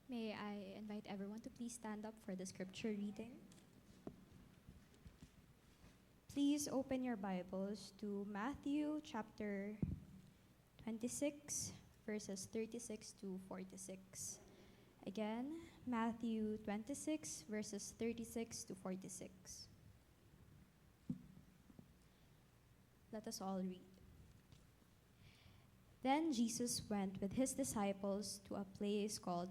May I invite everyone to please stand up for the scripture reading? Please open your Bibles to Matthew chapter 26, verses 36 to 46. Again, Matthew 26, verses 36 to 46. Let us all read. Then Jesus went with his disciples to a place called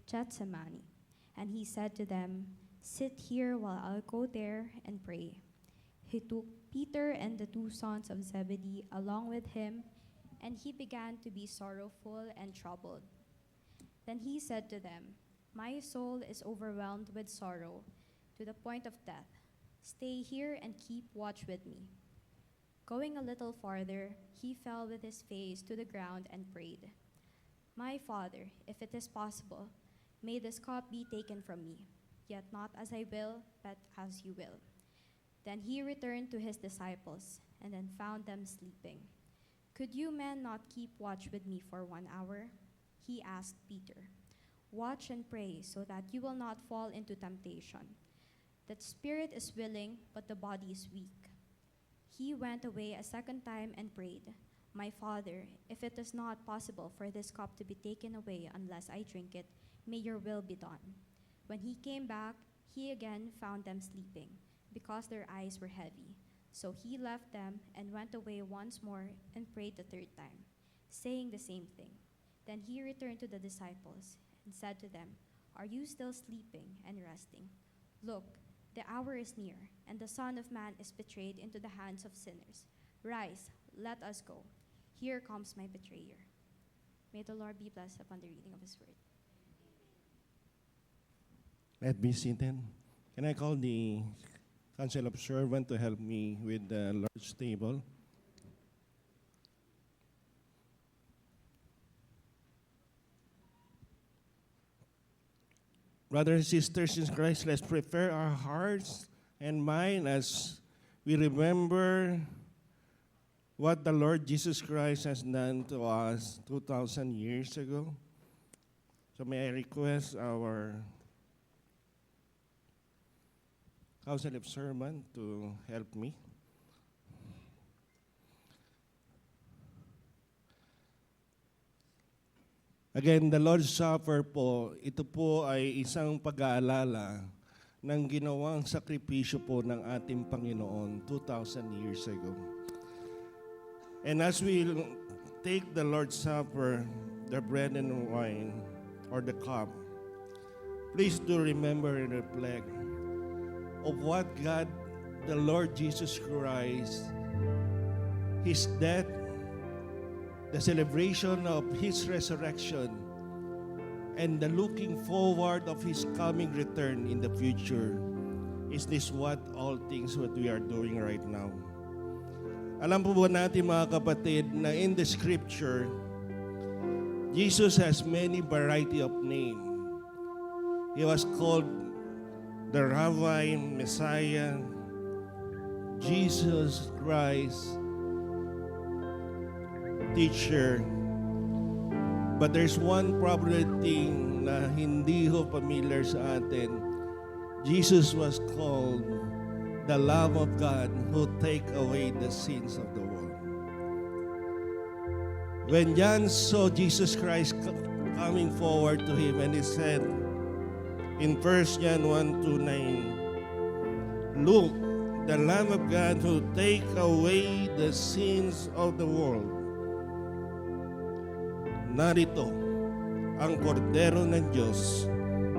Gethsemane, and he said to them, "Sit here while I go there and pray." He took Peter and the two sons of Zebedee along with him, and he began to be sorrowful and troubled. Then he said to them, "My soul is overwhelmed with sorrow to the point of death. Stay here and keep watch with me." Going a little farther, he fell with his face to the ground and prayed, "My Father, if it is possible, may this cup be taken from me, yet not as I will, but as you will." Then he returned to his disciples and then found them sleeping. "Could you men not keep watch with me for 1 hour?" He asked Peter. "Watch and pray so that you will not fall into temptation. The spirit is willing, but the body is weak." He went away a second time and prayed, "My Father, if it is not possible for this cup to be taken away unless I drink it, may your will be done." When he came back, he again found them sleeping, because their eyes were heavy. So he left them and went away once more and prayed the third time, saying the same thing. Then he returned to the disciples and said to them, "Are you still sleeping and resting? Look, the hour is near, and the Son of Man is betrayed into the hands of sinners. Rise, let us go. Here comes my betrayer." May the Lord be blessed upon the reading of his word. Let me sit in. Can I call the council of servant to help me with the Lord's table? Brothers and sisters in Christ, let's prepare our hearts and mind as we remember what the Lord Jesus Christ has done to us 2,000 years ago. So may I request our council of servant to help me. Again, the Lord's Supper po, ito po ay isang pag-aalala ng ginawang sakripisyo po ng ating Panginoon 2,000 years ago. And as we take the Lord's Supper, the bread and wine, or the cup, please do remember and reflect of what God, the Lord Jesus Christ, His death, the celebration of His resurrection, and the looking forward of His coming return in the future. Is this what all things what we are doing right now? Alam po ba natin mga kapatid na in the scripture, Jesus has many variety of name. He was called the Rabbi, Messiah, Jesus Christ, teacher. But there's one problem thing na hindi ho familiar sa atin. Jesus was called the Lamb of God who take away the sins of the world. When John saw Jesus Christ coming forward to him, and he said in 1 John 1:9, "Look, the Lamb of God who take away the sins of the world." Narito ang kordero ng Diyos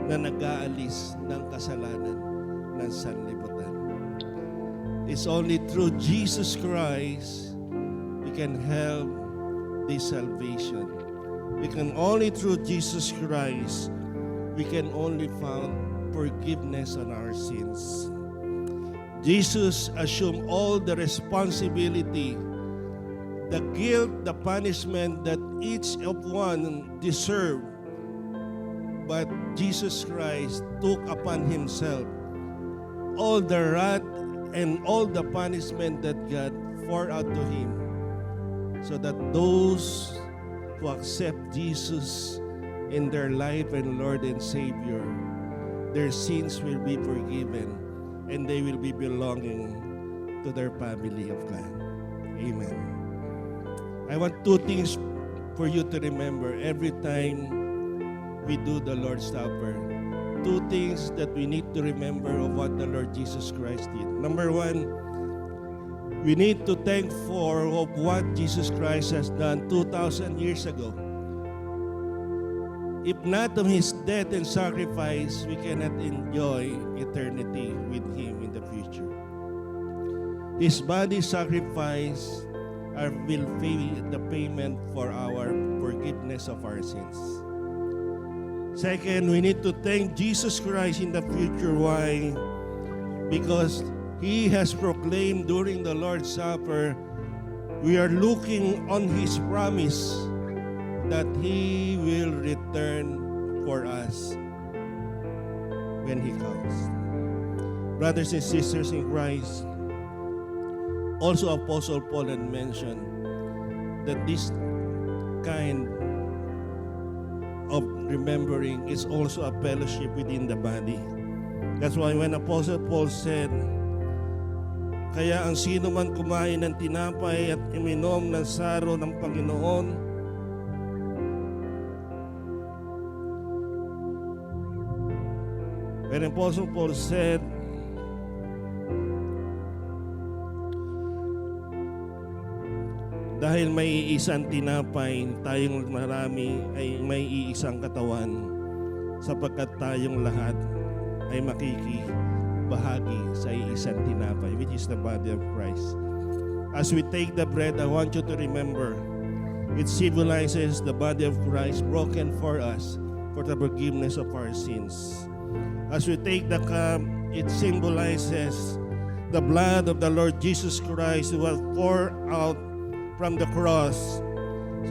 na nag-aalis ng kasalanan ng sanlibutan. It's only through Jesus Christ we can have this salvation. We can only through Jesus Christ we can only find forgiveness on our sins. Jesus assumed all the responsibility, the guilt, the punishment that each of one deserved. But Jesus Christ took upon himself all the wrath and all the punishment that God poured out to him, so that those who accept Jesus in their life and Lord and Savior, their sins will be forgiven and they will be belonging to their family of God. Amen. I want two things for you to remember every time we do the Lord's Supper. Two things that we need to remember of what the Lord Jesus Christ did. Number one, we need to thank for of what Jesus Christ has done 2,000 years ago. If not of His death and sacrifice, we cannot enjoy eternity with Him in the future. His body sacrifice will pay the payment for our forgiveness of our sins. Second, we need to thank Jesus Christ in the future. Why? Because He has proclaimed during the Lord's Supper, we are looking on His promise that He will return for us when He comes. Brothers and sisters in Christ, also Apostle Paul had mentioned that this kind of remembering is also a fellowship within the body. That's why when Apostle Paul said, kaya ang sino man kumain ng tinapay at uminom ng saro ng Panginoon, when Apostle Paul said, dahil may iisang tinapay, tayong marami ay may iisang katawan, sapagkat tayong lahat ay makikibahagi sa iisang tinapay, which is the body of Christ. As we take the bread, I want you to remember, it symbolizes the body of Christ broken for us for the forgiveness of our sins. As we take the cup, it symbolizes the blood of the Lord Jesus Christ who was poured out from the cross,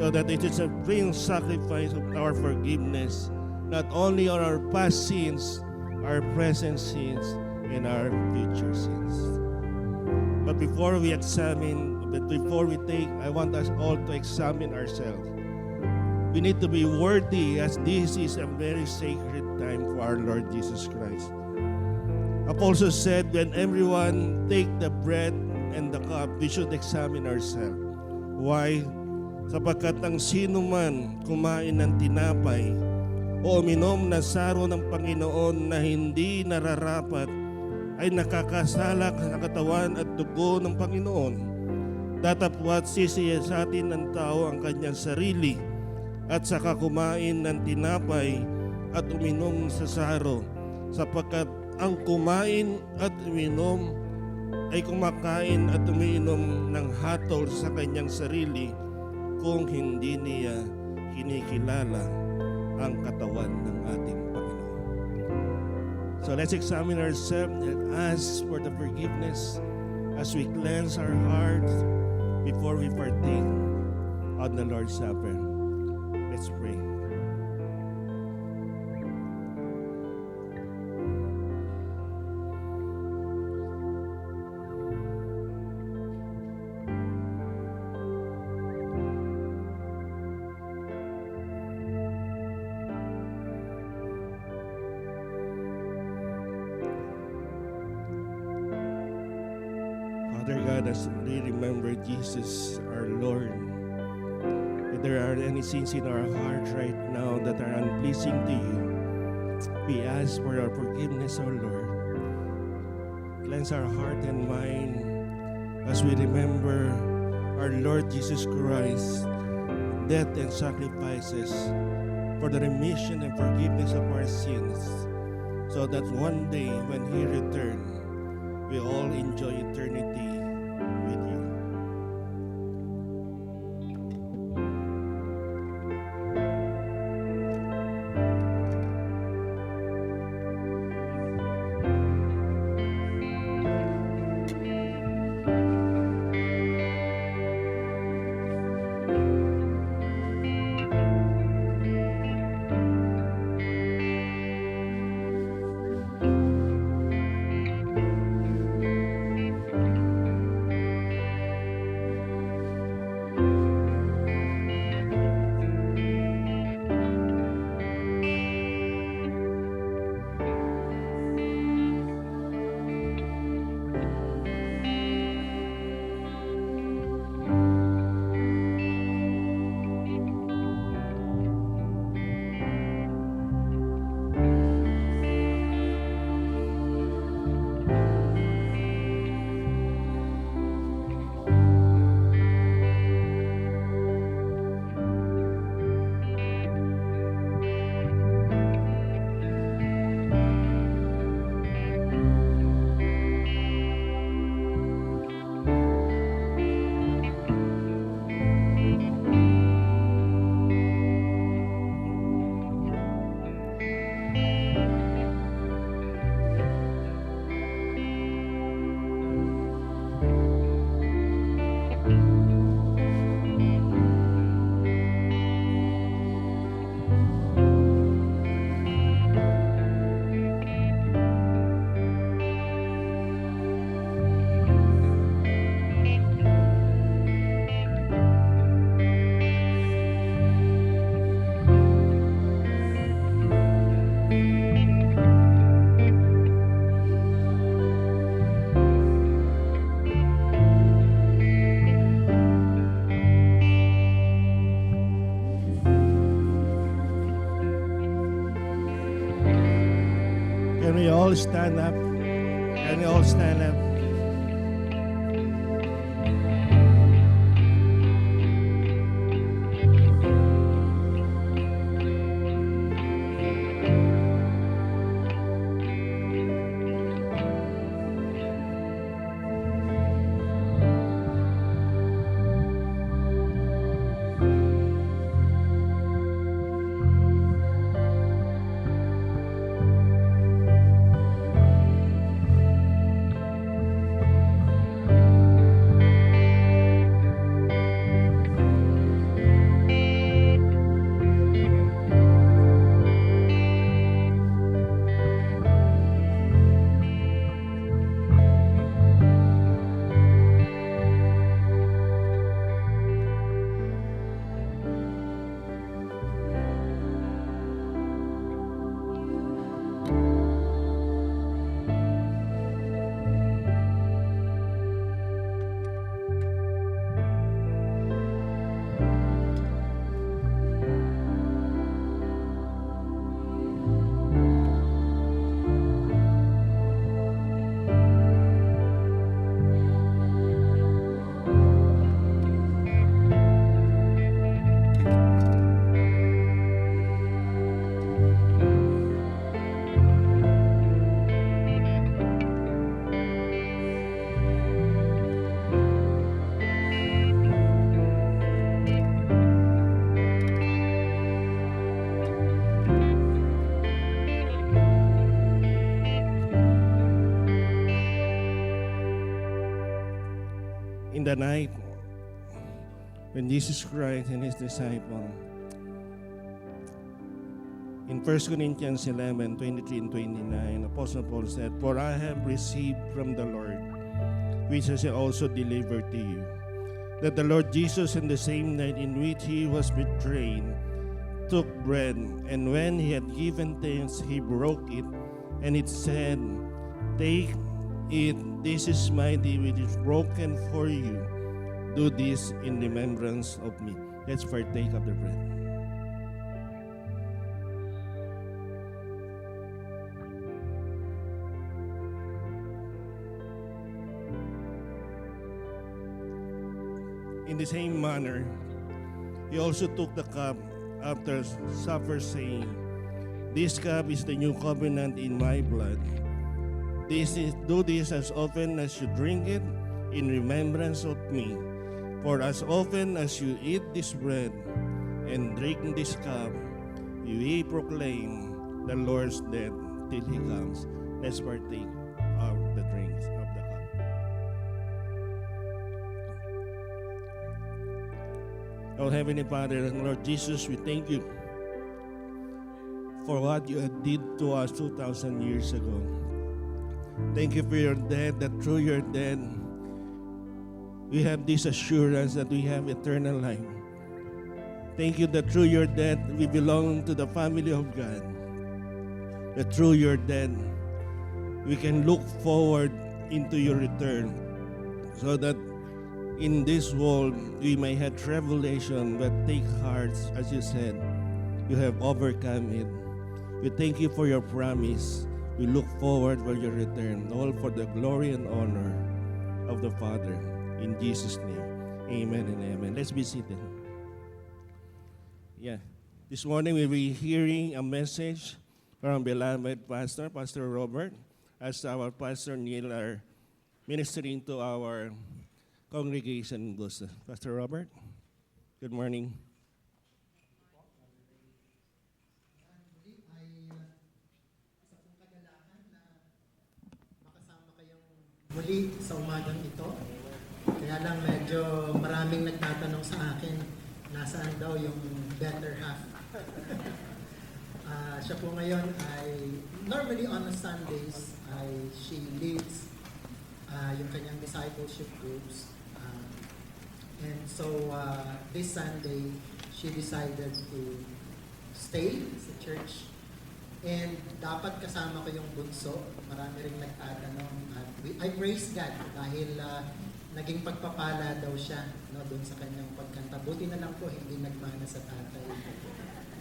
so that it is a free sacrifice of our forgiveness, not only on our past sins, our present sins, and our future sins. But before we take, I want us all to examine ourselves. We need to be worthy, as this is a very sacred time for our Lord Jesus Christ. Apostle said, when everyone take the bread and the cup, we should examine ourselves. Why? Sapagkat ang sino man kumain ng tinapay o uminom ng saro ng Panginoon na hindi nararapat ay nakakasala sa katawan at dugo ng Panginoon. Datapwat sisiyasatin ng tao ang kanyang sarili at saka kumain ng tinapay at uminom sa saro, sapagkat ang kumain at uminom ay kumakain at umiinom ng hatol sa kanyang sarili kung hindi niya kinikilala ang katawan ng ating Panginoon. So let's examine ourselves and ask for the forgiveness as we cleanse our hearts before we partake on the Lord's Supper. Let's pray. Father God, as we remember Jesus, our Lord, if there are any sins in our hearts right now that are unpleasing to you, we ask for our forgiveness, O Lord. Cleanse our heart and mind as we remember our Lord Jesus Christ, death and sacrifices for the remission and forgiveness of our sins, so that one day when He returns, we all enjoy eternity with you. Can we all stand up? Can we all stand up? In the night, when Jesus Christ and his disciple, in 1 Corinthians 11, 23 and 29, Apostle Paul said, "For I have received from the Lord, which I also delivered to you, that the Lord Jesus, in the same night in which he was betrayed, took bread, and when he had given thanks, he broke it, and it said, 'Take it, this is my body which is broken for you. Do this in remembrance of me.'" Let's partake of the bread. In the same manner, he also took the cup after supper, saying, "This cup is the new covenant in my blood. Do this as often as you drink it in remembrance of me. For as often as you eat this bread and drink this cup, you will proclaim the Lord's death till he comes." Let's partake of the drinks of the cup. Oh, Heavenly Father and Lord Jesus, we thank you for what you did to us 2,000 years ago. Thank you for your death, that through your death, we have this assurance that we have eternal life. Thank you that through your death, we belong to the family of God. That through your death, we can look forward into your return, so that in this world, we may have tribulation, but take heart, as you said, you have overcome it. We thank you for your promise. We look forward for your return, all for the glory and honor of the Father. In Jesus' name, amen and amen. Let's be seated. Yeah, this morning we'll be hearing a message from beloved Pastor, Pastor Robert, as our Pastor Neil are ministering to our congregation in Gusta. Pastor Robert, good morning. Muli sa umagang ito. Kaya lang medyo maraming nagtatanong sa akin nasaan daw yung better half. Siya po ngayon ay normally on Sundays ay she leads yung kanyang discipleship groups. And so this Sunday she decided to stay sa church. And dapat kasama ko yung bunso. Marami rin nagtatanong. At I praise God dahil naging pagpapala daw siya doon sa kanyang pagkanta. Buti na lang po hindi nagmana sa tatay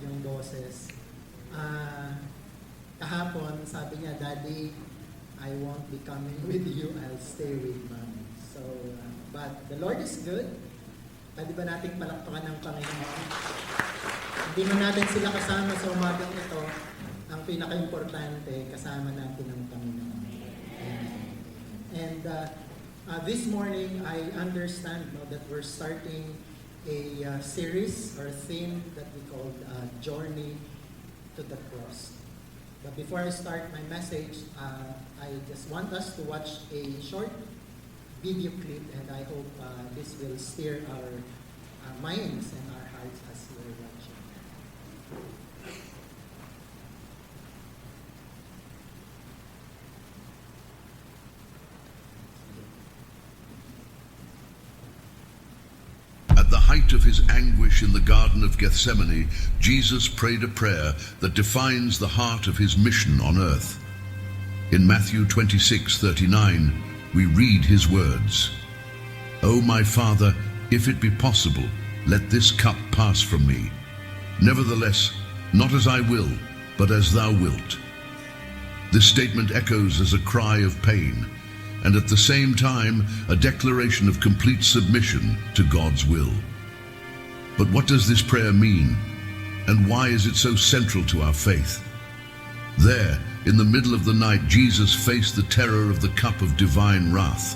yung boses. kahapon, sabi niya, Daddy, I won't be coming with you, I'll stay with Mommy. So, but the Lord is good. Pwede ba nating palakpakan ng Panginoon? Hindi man natin sila kasama sa umagang ito, ang pinaka-importante, kasama natin ang Panginoon. And this morning, I understand that we're starting a series or theme that we call Journey to the Cross. But before I start my message, I just want us to watch a short video clip, and I hope this will stir our minds and our hearts as we're watching. At the height of his anguish in the Garden of Gethsemane, Jesus prayed a prayer that defines the heart of his mission on earth. In Matthew 26:39, we read his words, "O my Father, if it be possible, let this cup pass from me. Nevertheless, not as I will, but as thou wilt." This statement echoes as a cry of pain, and at the same time, a declaration of complete submission to God's will. But what does this prayer mean? And why is it so central to our faith? There, in the middle of the night, Jesus faced the terror of the cup of divine wrath.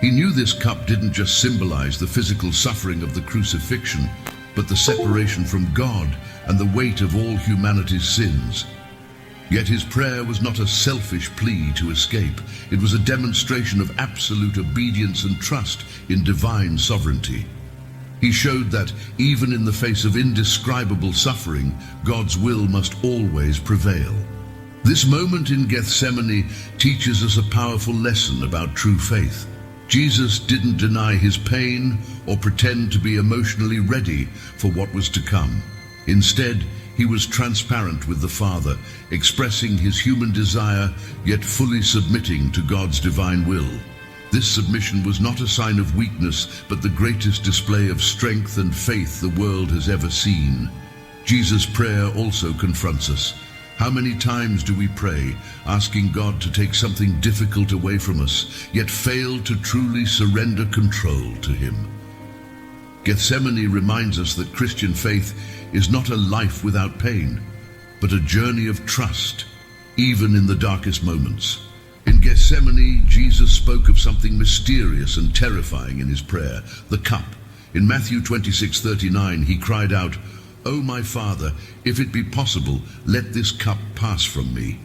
He knew this cup didn't just symbolize the physical suffering of the crucifixion, but the separation from God and the weight of all humanity's sins. Yet his prayer was not a selfish plea to escape. It was a demonstration of absolute obedience and trust in divine sovereignty. He showed that, even in the face of indescribable suffering, God's will must always prevail. This moment in Gethsemane teaches us a powerful lesson about true faith. Jesus didn't deny his pain or pretend to be emotionally ready for what was to come. Instead, he was transparent with the Father, expressing his human desire, yet fully submitting to God's divine will. This submission was not a sign of weakness, but the greatest display of strength and faith the world has ever seen. Jesus' prayer also confronts us. How many times do we pray, asking God to take something difficult away from us, yet fail to truly surrender control to him? Gethsemane reminds us that Christian faith is not a life without pain, but a journey of trust, even in the darkest moments. In Gethsemane, Jesus spoke of something mysterious and terrifying in his prayer, the cup. In Matthew 26:39, he cried out, "O my Father, if it be possible, let this cup pass from me."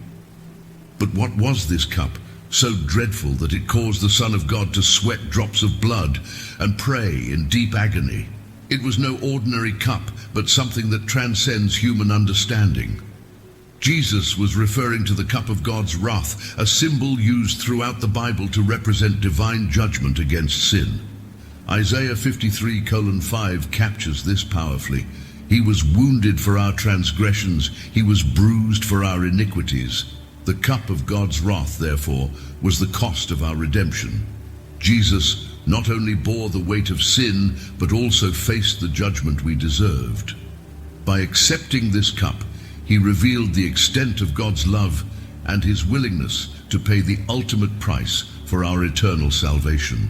But what was this cup, so dreadful that it caused the Son of God to sweat drops of blood and pray in deep agony? It was no ordinary cup, but something that transcends human understanding. Jesus was referring to the cup of God's wrath, a symbol used throughout the Bible to represent divine judgment against sin. Isaiah 53:5 captures this powerfully. "He was wounded for our transgressions, he was bruised for our iniquities." The cup of God's wrath, therefore, was the cost of our redemption. Jesus not only bore the weight of sin, but also faced the judgment we deserved. By accepting this cup, he revealed the extent of God's love and his willingness to pay the ultimate price for our eternal salvation.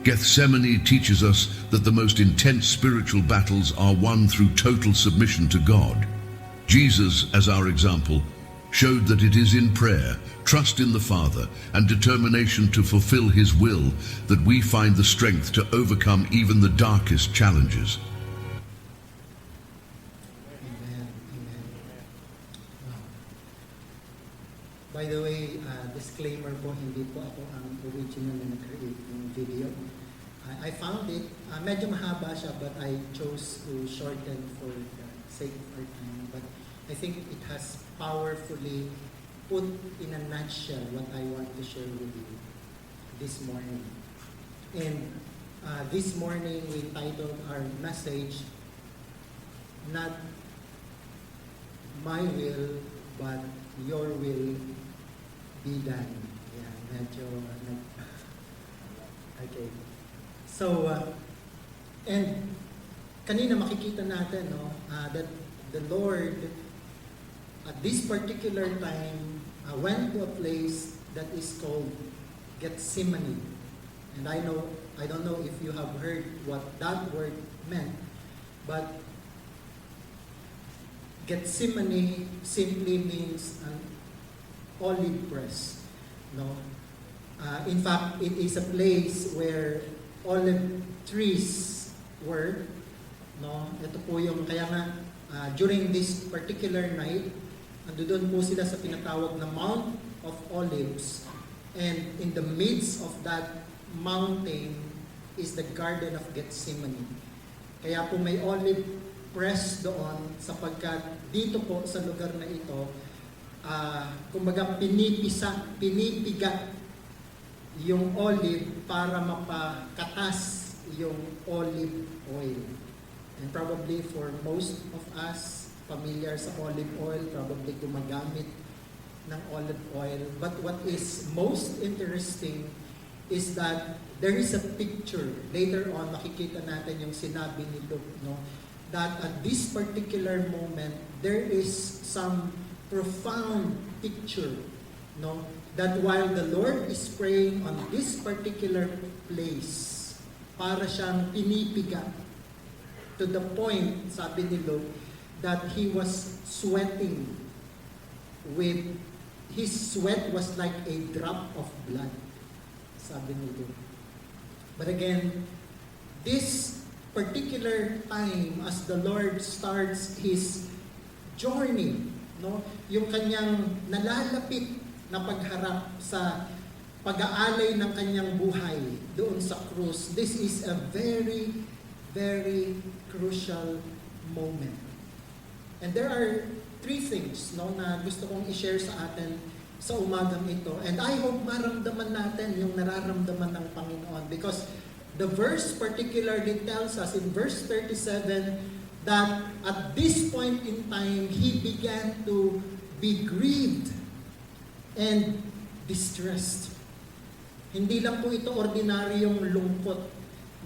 Gethsemane teaches us that the most intense spiritual battles are won through total submission to God. Jesus, as our example, showed that it is in prayer, trust in the Father, and determination to fulfill his will that we find the strength to overcome even the darkest challenges. Amen. Amen. Wow. By the way, disclaimer po, hindi po ako ang original na nag-create ng video. I found it, medyo mahaba siya, but I chose to shorten for the sake of our time. But I think it has powerfully put in a nutshell what I want to share with you this morning. And this morning we titled our message, "Not my will, but your will be done." Yeah, medyo, okay. So, and kanina makikita natin, no, that the Lord this particular time, went to a place that is called Gethsemane. And I don't know if you have heard what that word meant, but Gethsemane simply means an olive press. No? In fact, it is a place where olive trees were. No? Ito po yung, kaya nga, during this particular night, doon po sila sa pinatawag na Mount of Olives. And in the midst of that mountain is the Garden of Gethsemane. Kaya po may olive press doon sapagkat dito po sa lugar na ito, kumbaga pinipiga yung olive para mapakatas yung olive oil. And probably for most of us familiar sa olive oil, probably gumagamit ng olive oil. But what is most interesting is that there is a picture. Later on, makikita natin yung sinabi ni Luke, no? That at this particular moment, there is some profound picture, no? That while the Lord is praying on this particular place, para siyang pinipiga to the point, sabi ni Luke, that he was sweating with, his sweat was like a drop of blood, sabi ni Luke. But again, this particular time as the Lord starts His journey, no, yung kanyang nalalapit na pagharap sa pag-aalay ng kanyang buhay doon sa krus, this is a very, very crucial moment. And there are three things, no, na gusto kong i-share sa atin sa umagang ito. And I hope maramdaman natin yung nararamdaman ng Panginoon, because the verse particularly tells us in verse 37 that at this point in time, he began to be grieved and distressed. Hindi lang po ito ordinaryong lungkot.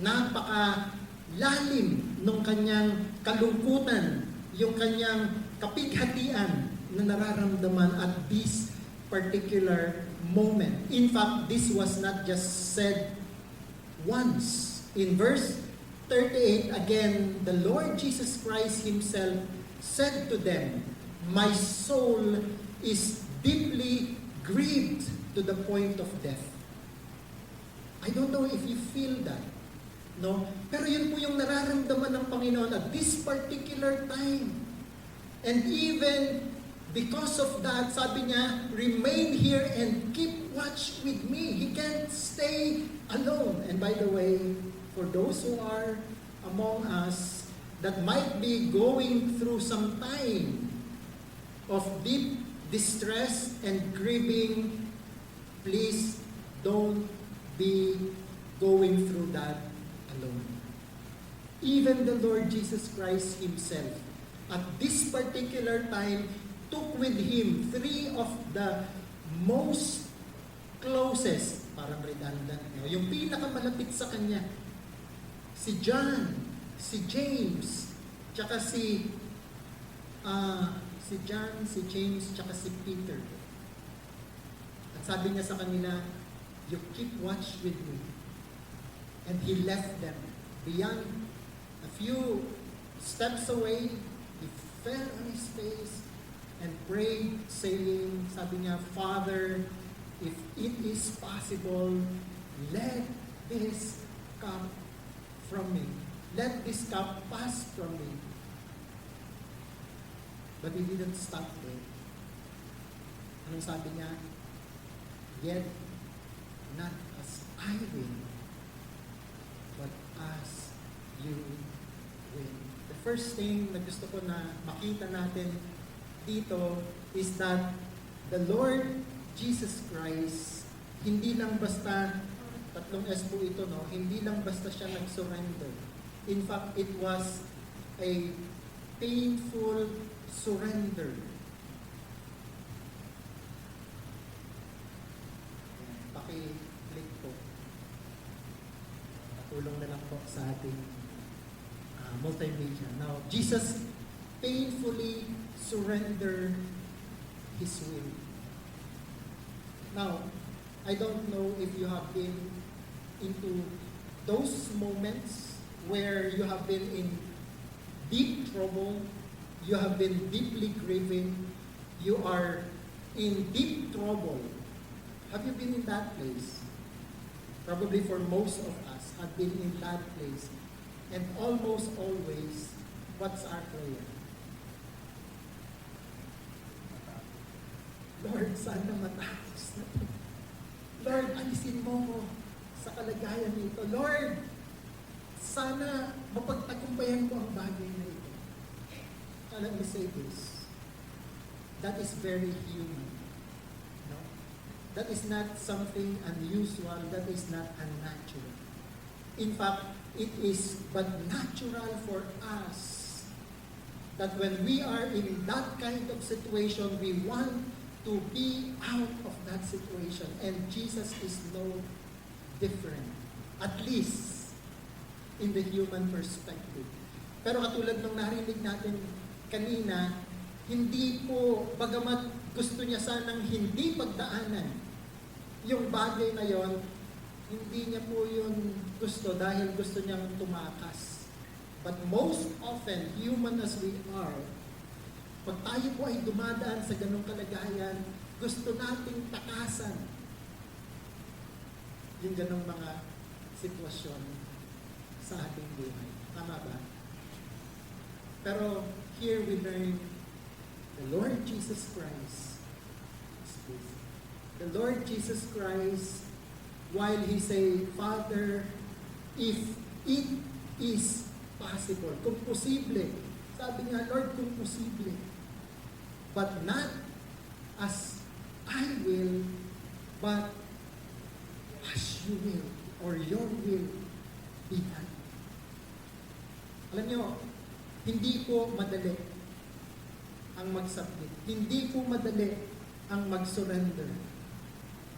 Napaka-lalim nung kanyang kalungkutan, yung kanyang kapighatian na nararamdaman at this particular moment. In fact, this was not just said once. In verse 38, again, the Lord Jesus Christ Himself said to them, "My soul is deeply grieved to the point of death." I don't know if you feel that, no? Pero yun po yung nararamdaman ng Panginoon at this particular time. And even because of that, sabi niya, remain here and keep watch with me. He can't stay alone. And by the way, for those who are among us that might be going through some time of deep distress and grieving, please don't be going through that alone. Even the Lord Jesus Christ Himself, at this particular time, took with Him three of the most closest, parang redundant, yung pinakamalapit sa Kanya, si John, si James, tsaka si John, si James, tsaka si Peter. At sabi niya sa kanila, "You keep watch with me." And He left them. Beyond a few steps away, He fell on His face and prayed, saying, sabi niya, "Father, if it is possible, let this cup from me. Let this cup pass from me." But He didn't stop there. Anong sabi niya? "Yet, not as I will, but as you will." The first thing na gusto ko na makita natin dito is that the Lord Jesus Christ, hindi lang basta, tatlong S po ito, no? Hindi lang basta siya nag-surrender. In fact, it was a painful surrender. Paki-click po. Tulong na lang po sa ating multimedia. Now, Jesus painfully surrendered His will. Now, I don't know if you have been into those moments where you have been in deep trouble, you have been deeply grieving, you are in deep trouble. Have you been in that place? Probably for most of us have been in that place. And almost always, what's our prayer? Lord, sana matapos na ito. Lord, alisin mo ko sa kalagayan nito. Lord, sana mapagtagumpayan ko ang bagay na ito. Let me say this. That is very human. No? That is not something unusual. That is not unnatural. In fact, it is but natural for us that when we are in that kind of situation, we want to be out of that situation. And Jesus is no different. At least, in the human perspective. Pero katulad nung narinig natin kanina, hindi po, bagamat gusto niya sanang hindi pagdaanan yung bagay na yon, hindi niya po yun gusto dahil gusto niyang tumakas. But most often, human as we are, pag tayo po ay dumadaan sa ganong kalagayan, gusto nating takasan yung ganong mga sitwasyon sa ating buhay. Tama ba? Pero here we learn the Lord Jesus Christ. The Lord Jesus Christ, while He say, Father, if it is possible, kung posible, sabi nga, Lord, kung posible, but not as I will, but as you will, or your will be done. Alam nyo, hindi po madali ang mag-submit. Hindi po madali ang mag-surrender.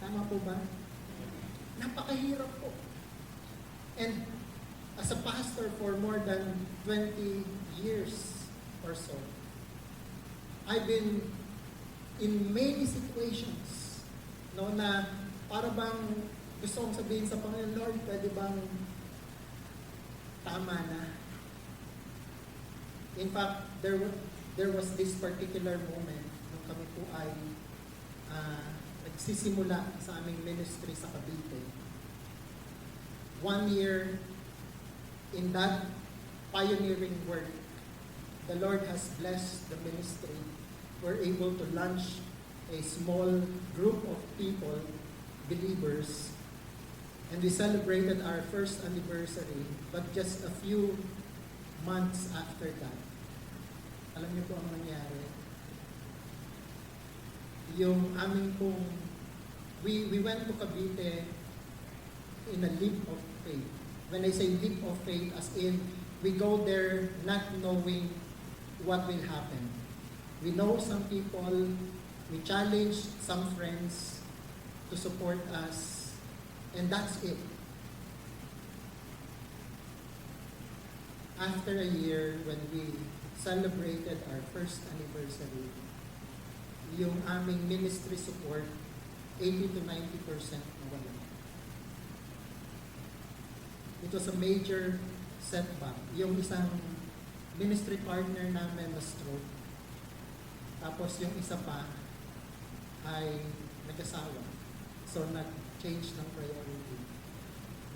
Tama po ba? Napakahirap po. And as a pastor for more than 20 years or so, I've been in many situations, no, na para bang gusto kong sabihin sa Panginoon, Lord, pwede bang tama na? In fact, there was this particular moment nung kami po ay nagsisimula sa aming ministry sa Cavite. 1 year in that pioneering work, the Lord has blessed the ministry. We're able to launch a small group of people, believers, and we celebrated our first anniversary, but just a few months after that, alam niyo po ang nangyari? Yung aming pong, we went to Cavite in a leap of faith. When I say leap of faith, as in, we go there not knowing what will happen. We know some people, we challenge some friends to support us, and that's it. After a year, when we celebrated our first anniversary, yung aming ministry support, 80 to 90% nawala. It was a major setback. Yung isang ministry partner namin na stroke. Tapos yung isa pa ay nag-asawa. So nag-change ng priority.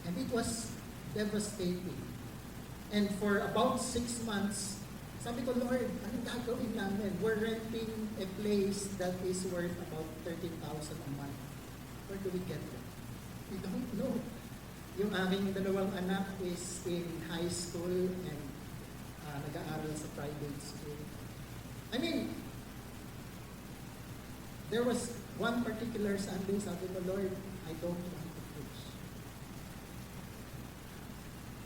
And it was devastating. And for about 6 months, sabi ko, Lord, anong gagawin namin? We're renting a place that is worth about 13,000 a month. Where do we get it? We don't know. Yung aking dalawang anak is in high school and nag-aaral sa private school. I mean, there was one particular Sunday, sabi ko, Lord, I don't want to preach.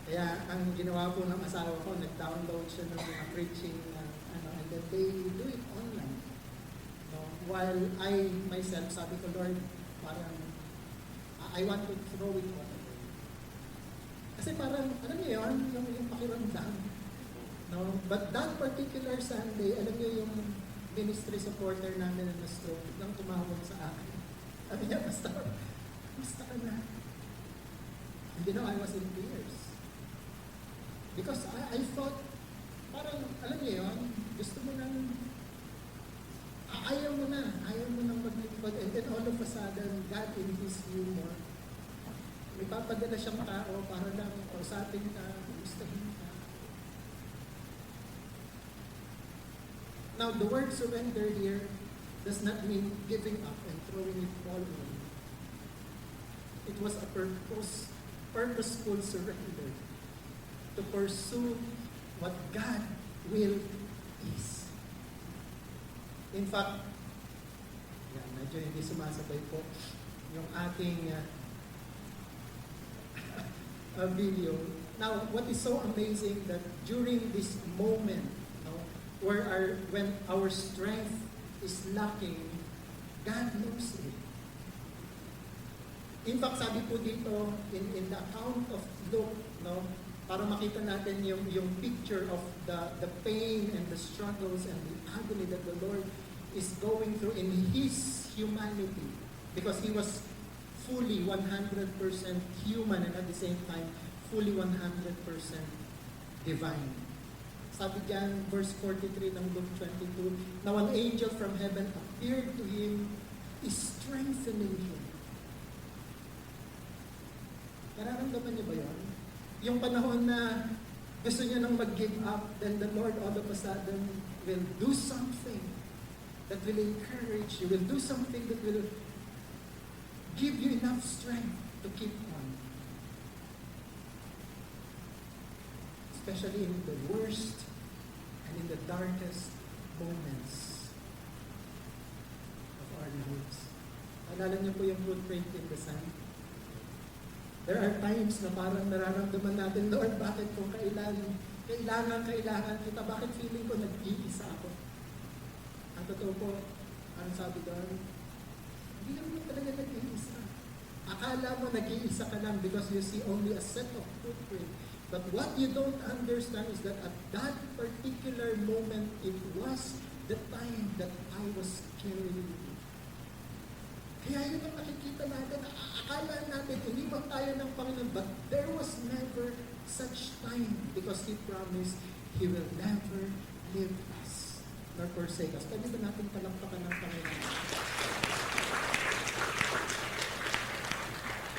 Kaya ang ginawa po ng asawa ko, nag-download siya ng mga preaching and then they do it online. No? While I myself, sabi ko, Lord, parang I want to throw it all away. Kasi parang, alam niyo yun, yung pakiramdam. No? But that particular Sunday, alam niyo yung ministry supporter namin na stroke, nang tumawag sa akin. Sabi niya, basta ka na. And you know, I was in tears. Because I thought, parang, alam niyo yun, gusto mo nang, ayaw mo nang maglingkod. And then all of a sudden, God in His humor, may papadala siyang tao para lang kausapin ka, gustuhin ka. Now, the word surrender here does not mean giving up and throwing it all away. It was a purposeful surrender to pursue what God will is. In fact, yan, medyo hindi sumasabay po yung ating video. Now, what is so amazing that during this moment, when our strength is lacking, God knows it. In fact, sabi po dito in the account of Luke, para makita natin yung picture of the pain and the struggles and the agony that the Lord is going through in His humanity, because He was fully 100% human and at the same time fully 100% divine. Sabi diyan, verse 43 ng Luke 22, now an angel from heaven appeared to him, strengthening him. Nararamdaman niyo ba yun? Yung panahon na gusto niya nang mag-give up, then the Lord all of a sudden will do something that will encourage you, will do something that will give you enough strength to keep on. Especially in the worst and in the darkest moments of our lives. Alala niyo po yung footprint in the sand? There are times na parang nararamdaman natin, Lord, bakit kung kailangan kita, bakit feeling ko nag-iisa ako? Ang totoo po, ang sabi doon, hindi naman talaga nag-iisa. Akala mo nag-iisa ka lang because you see only a set of footprint. But what you don't understand is that at that particular moment, it was the time that I was carrying you. Kaya yun ang nakikita natin. Akala natin, iniwan tayo ng Panginoon. But there was never such time because He promised He will never leave us nor forsake us. Pwede ba natin palampakan ng Panginoon?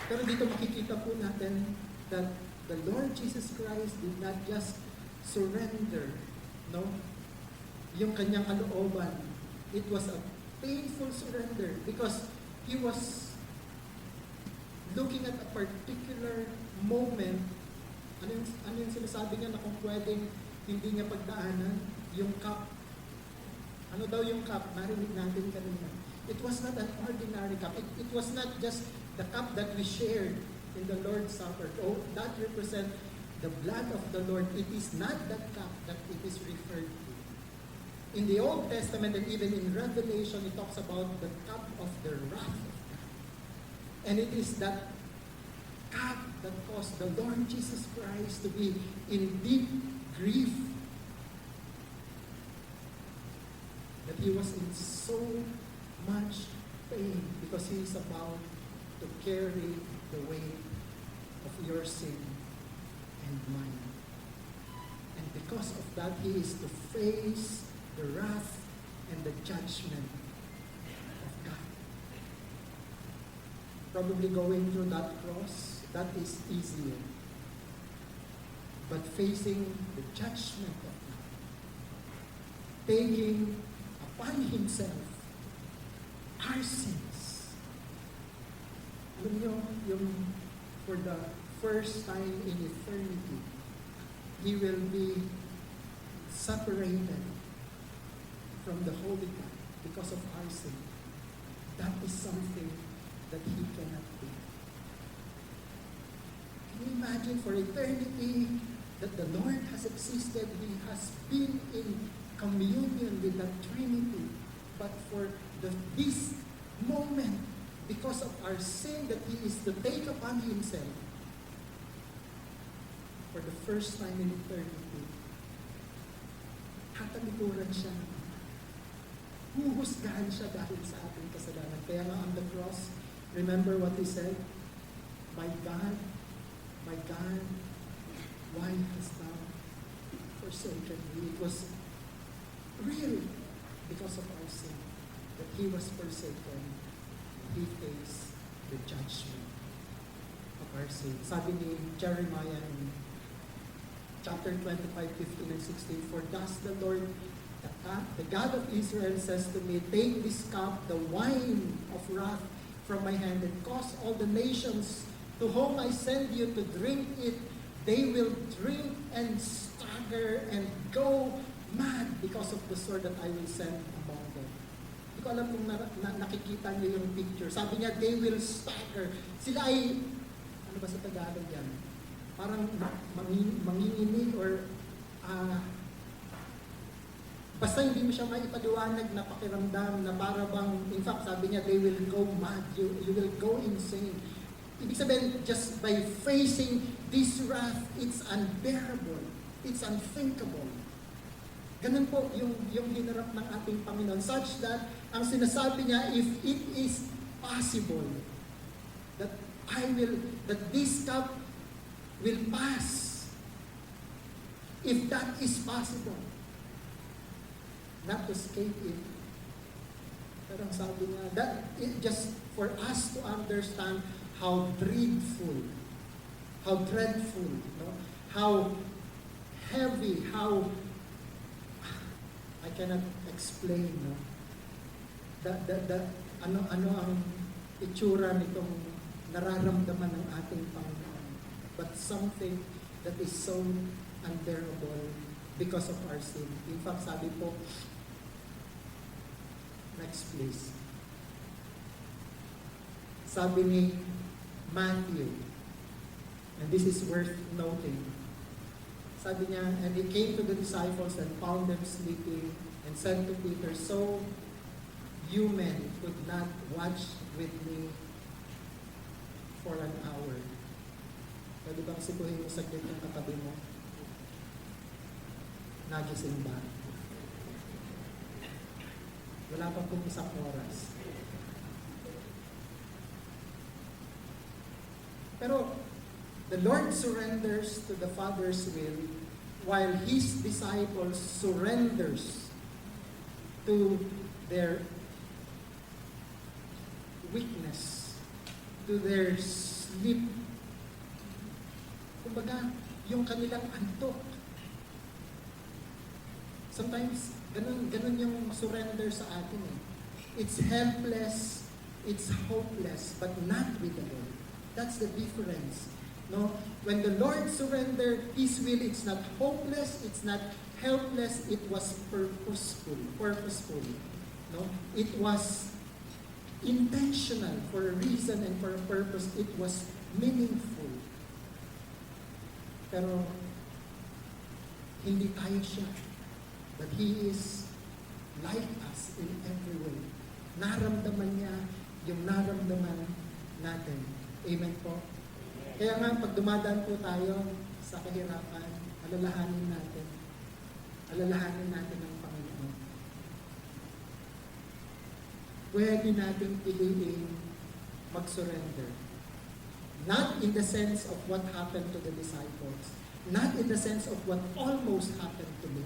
Pero dito makikita po natin that the Lord Jesus Christ did not just surrender, yung kanyang kalooban. It was a painful surrender because He was looking at a particular moment. Ano yung sinasabi niya na kung pwedeng hindi niya pagdaanan? Yung cup. Ano daw yung cup? Narinig natin kanina. It was not an ordinary cup. It was not just the cup that we shared in the Lord's Supper. Oh, that represents the blood of the Lord. It is not that cup that it is referred to. In the Old Testament and even in Revelation, it talks about the cup of the wrath of God. And it is that cup that caused the Lord Jesus Christ to be in deep grief. That He was in so much pain because He is about to carry the weight of your sin and mine. And because of that, He is to face the wrath and the judgment of God. Probably going through that cross, that is easier. But facing the judgment of God, taking upon Himself our sins. Alam niyo, yung for the first time in eternity, He will be separated from the Holy God because of our sin. That is something that He cannot do. Can you imagine for eternity that the Lord has existed? He has been in communion with the Trinity. But for this moment, because of our sin, that He is to take upon Himself for the first time in eternity, tatalikuran siya. huhusgahan siya dahil sa ating kasalanan. Kaya nga on the cross, remember what he said? My God, why hast thou forsaken me? It was real because of our sin that he was forsaken. He faced the judgment of our sin. Sabi ni Jeremiah in chapter 25, 15 and 16, for thus the Lord, the God of Israel says to me, take this cup, the wine of wrath, from my hand, and cause all the nations to whom I send you to drink it. They will drink and stagger and go mad because of the sword that I will send among them. Hindi ko alam kung nakikita niyo yung picture. Sabi niya, they will stagger. Sila ay, ano ba sa Tagalog yan? Parang manginginig or basta hindi mo siya maipaliwanag na pakiramdam na para bang, in fact, sabi niya, they will go mad. You will go insane. Ibig sabihin, just by facing this wrath, it's unbearable. It's unthinkable. Ganun po yung hinarap ng ating Panginoon, such that ang sinasabi niya, if it is possible, that this cup will pass. If that is possible, not to escape it. Pero ang sabi niya, that it just for us to understand how dreadful, no? How heavy, how I cannot explain, no? Ano ang itsura nitong nararamdaman ng ating Panginoon. But something that is so unbearable because of our sin. In fact, sabi po, next please. Sabi ni Matthew, and this is worth noting, sabi niya, and he came to the disciples and found them sleeping and said to Peter, so you men could not watch with me for an hour. Pwede bang sipuhin mo saglit yung katabi mo? Nagising ba? Wala pa pong isang oras. Pero, the Lord surrenders to the Father's will while His disciples surrenders to their weakness, to their sleep. Kumbaga, yung kanilang antok. Sometimes, ganun yung surrender sa atin eh. It's helpless, it's hopeless, but not with the Lord. That's the difference. No? When the Lord surrendered His will, it's not hopeless, it's not helpless, it was purposeful. No? It was intentional for a reason and for a purpose. It was meaningful. Pero, hindi tayo siya. But He is like us in every way. Naramdaman niya yung naramdaman natin. Amen po? Kaya nga, pag dumadaan po tayo sa kahirapan, alalahanin natin ang Panginoon. Pwede natin piliin mag-surrender. Not in the sense of what happened to the disciples, not in the sense of what almost happened to me,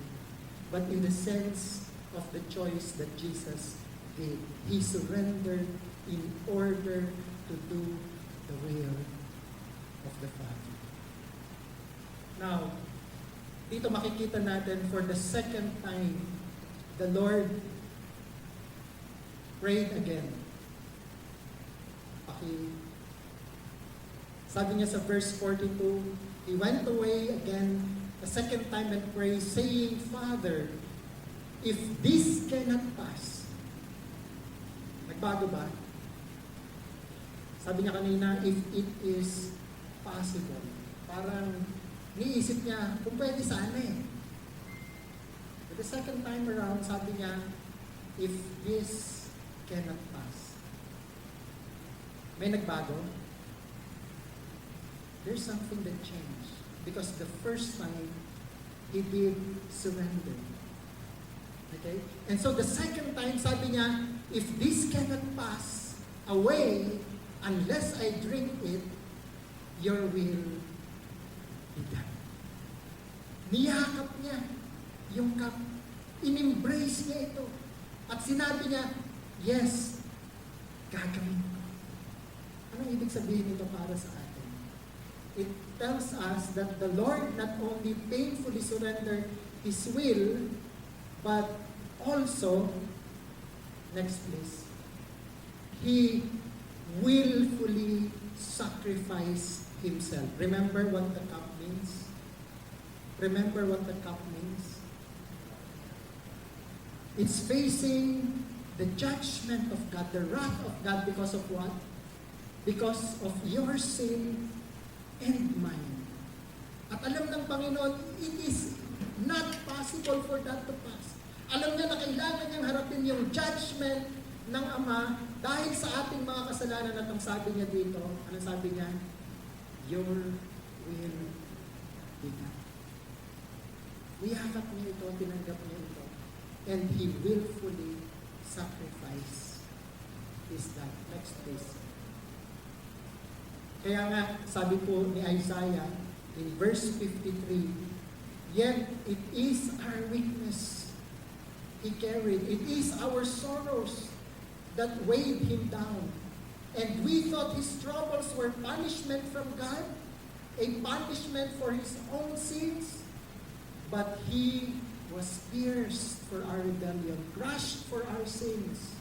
but in the sense of the choice that Jesus did. He surrendered in order to do the will of the Father. Now, dito makikita natin for the second time, the Lord prayed again. Sabi niya sa verse 42, He went away again the second time and prayed, saying, Father, if this cannot pass. Nagbago ba? Sabi niya kanina, if it is possible. Parang niisip niya, kung pwede sana eh. But the second time around, sabi niya, if this cannot pass. May nagbago? There's something that changed. Because the first time, He did surrender. Okay? And so the second time, sabi niya, if this cannot pass away unless I drink it, your will be done. Niyakap niya yung cup. In-embrace niya ito. At sinabi niya, yes, gagawin ko. Anong ibig sabihin nito para sa atin? It tells us that the Lord not only painfully surrendered His will, but also, next please, He willfully sacrificed Himself. Remember what the cup means? Remember what the cup means? It's facing the judgment of God, the wrath of God because of what? Because of your sin and mine. At alam ng Panginoon, it is not possible for that to pass. Alam niya na kailangan niyang harapin yung judgment ng Ama dahil sa ating mga kasalanan at ang sabi niya dito, ano sabi niya? Your will be done. Niyakap niya ito, tinanggap niya ito. And He willfully sacrifice His life. Next please. Kaya nga, sabi po ni Isaiah in verse 53, yet it is our weakness He carried. It is our sorrows that weighed Him down. And we thought His troubles were punishment from God, a punishment for His own sins. But He was pierced for our rebellion, crushed for our sins.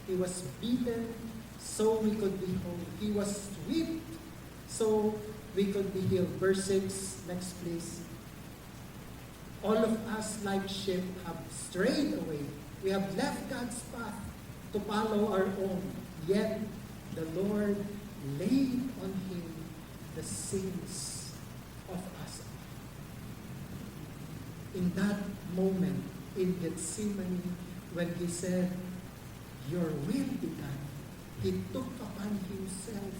He was beaten so we could be whole. He was whipped so we could be healed. Verse 6, next please. All of us like sheep have strayed away. We have left God's path to follow our own. Yet the Lord laid on Him the sins of us. In that moment in Gethsemane, when He said, your will be done, He took upon Himself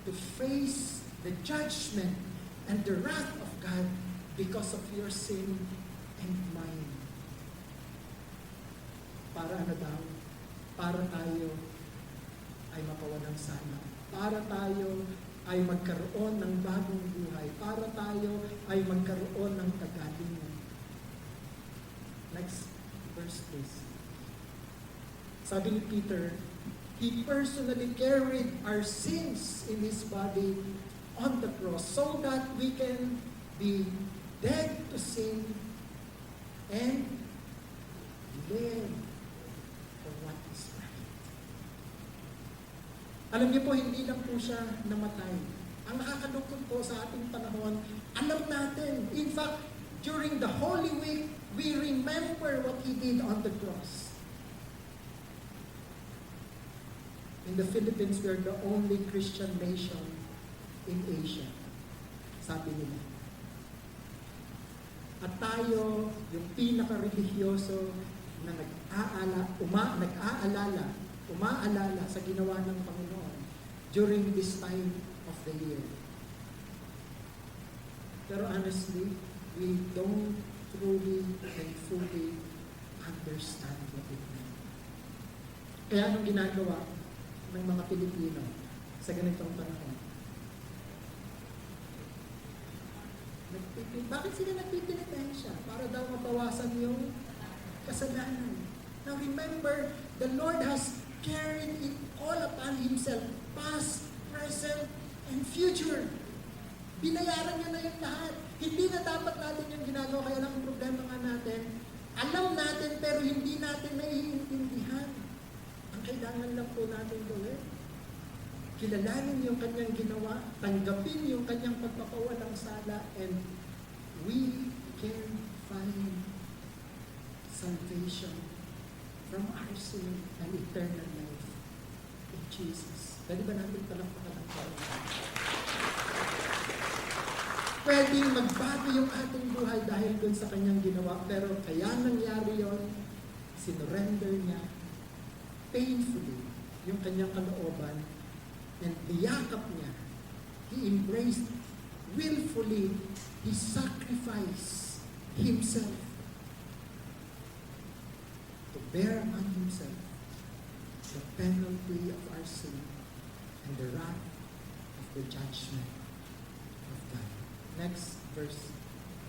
to face the judgment and the wrath of God because of your sin and mine. Para ano daw? Para tayo ay mapawalang sala. Para tayo ay magkaroon ng bagong buhay. Para tayo ay magkaroon ng kagalingan. Next verse please. Sabi ni Peter, He personally carried our sins in His body on the cross so that we can be dead to sin and live for what is right. Alam niyo po, hindi lang po siya namatay. Ang nakakalungkot po sa ating panahon, alam natin. In fact, during the Holy Week, we remember what He did on the cross. In the Philippines, we are the only Christian nation in Asia. Sabi nila. At tayo, yung pinaka-religyoso na umaalala sa ginawa ng Panginoon during this time of the year. Pero honestly, we don't truly and fully understand what it meant. Kaya anong ginagawa ng mga Pilipino sa ganitong panahon? Bakit sila nagpipinitensya? Para daw mabawasan yung kasalanan. Now remember, the Lord has carried it all upon Himself, past, present, and future. Binayaran niya na yung lahat. Hindi na dapat natin yung ginagawa. Kaya lang ang problema nga natin, alam natin pero hindi natin naiintindihan. Ang kailangan lang po natin gawin, kilalanin yung kanyang ginawa, tanggapin yung kanyang pagpapawalang sala, and we can find salvation from our sin and eternal life in Jesus. Pwede ba natin palakpakan ang Panginoon? Pwedeng magbago yung ating buhay dahil dun sa kanyang ginawa, pero kaya nangyari yon, sinurrender niya painfully yung kanyang kalooban, and niyakap niya. He embraced willfully. He sacrificed Himself. bear on himself the penalty of our sin and the wrath of the judgment of God. Next verse.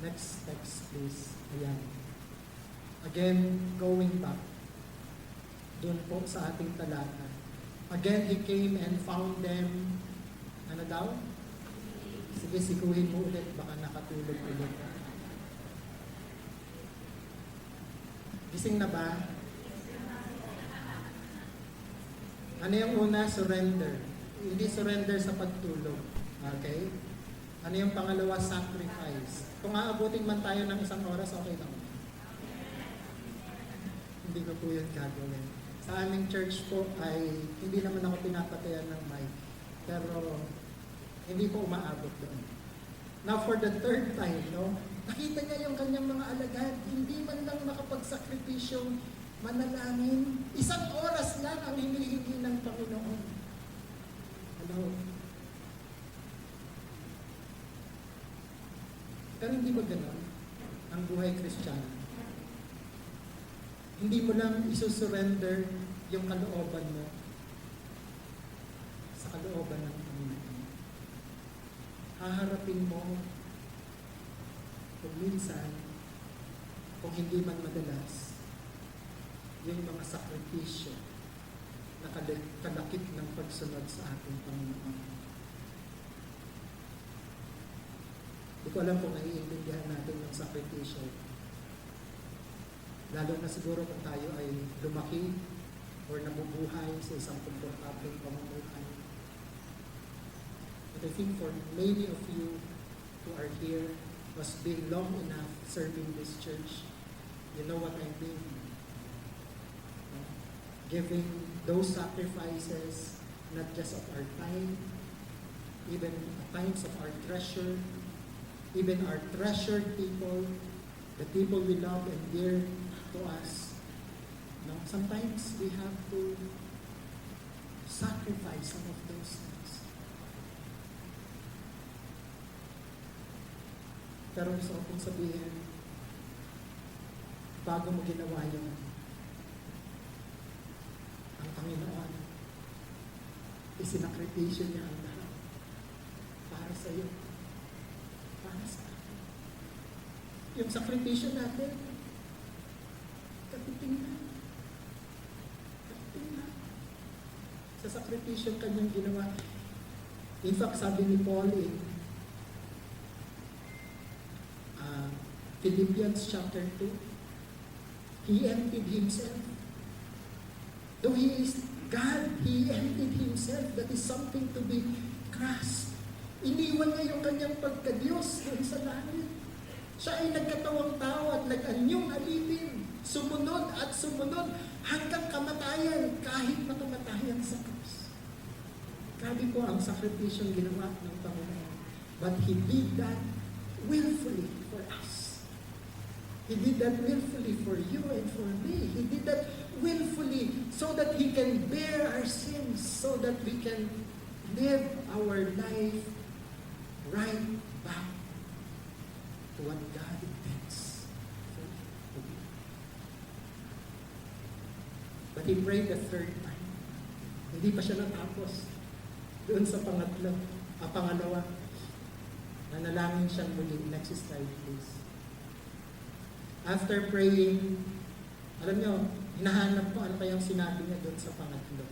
Next text, please. Ayan. Again, going back. Doon po sa ating talata. Again, he came and found them. Ano daw? Sige, sikuhin mo ulit. Baka nakatulog ulit. Gising na ba? Ano yung una? Surrender. Hindi surrender sa pagtulog. Okay? Ano yung pangalawa? Sacrifice. Kung aabutin man tayo ng 1 oras, okay lang. Hindi ko po yun gagawin. Sa aming church po ay hindi naman ako pinapatayan ng mic. Pero hindi po umaabot doon. Now for the third time, no? Nakita niya yung kanyang mga alagad. Hindi man lang makapagsakripisyong manalangin. 1 oras lang ang hinihingi ng Panginoon. Hello? Pero hindi ba gano'n ang buhay Kristiyano? Hindi mo lang isusurrender yung kalooban mo sa kalooban ng Panginoon. Haharapin mo kung minsan, kung hindi man madalas, yung mga sakripisyo na kalakip ng pagsunod sa ating Panginoon. Hindi ko alam kung naiintindihan natin yung sakripisyo. Lalo na siguro kung tayo ay lumaki or nabubuhay sa isang komportableng pamumuhay. But I think for many of you who are here, was been long enough serving this church, you know what I mean. Giving those sacrifices, not just of our time, even at times of our treasure, even our treasured people, the people we love and dear to us. No? Sometimes we have to sacrifice some of those things. Pero gusto kong sabihin, bago mo ginawa yun, ang Panginoon, isinakripisyo niya ang lahat para sa iyo. Para sa akin. Yung sakripisyo natin, kapiting na. Kapiting na. Sa sakripisyo kanyang ginawa. In fact, sabi ni Paul in Philippians chapter 2, he emptied himself. Though he is God, he emptied himself. That is something to be grasped. Iniwan niya yung kanyang pagka-Diyos doon sa langit. Siya ay nagkatawang tao at nag-anyong alipin. Sumunod at sumunod hanggang kamatayan, kahit makamatayan sa krus. Grabe po ang sakripisyong ginawa ng Panginoon. But He did that willfully for us. He did that willfully for you and for me. He did that willfully so that He can bear our sins, so that we can live our life right back to what God intends for it to be. But He prayed the third time. Hindi pa siya natapos. Doon sa pangalawa, nanalangin siyang muli. Next slide, please. After praying, alam niyo, hinahanap ko ano kayang sinabi niya doon sa pangatlo.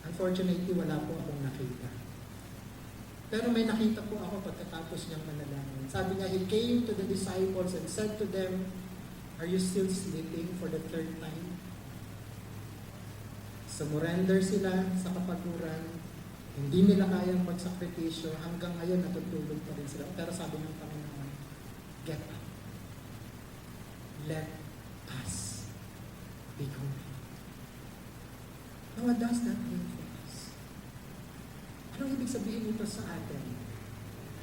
Unfortunately, wala po akong nakita. Pero may nakita po ako pagkatapos niyang manalangin. Sabi niya, He came to the disciples and said to them, "Are you still sleeping?" For the third time. Sumurrender sila sa kapaguran. Hindi nila kayang magsakripisyo. Hanggang ngayon, natutulog pa rin sila. Pero sabi ng Panginoon, get up. Let us be going. Now, what does that mean for us? Anong ibig sabihin nito sa atin?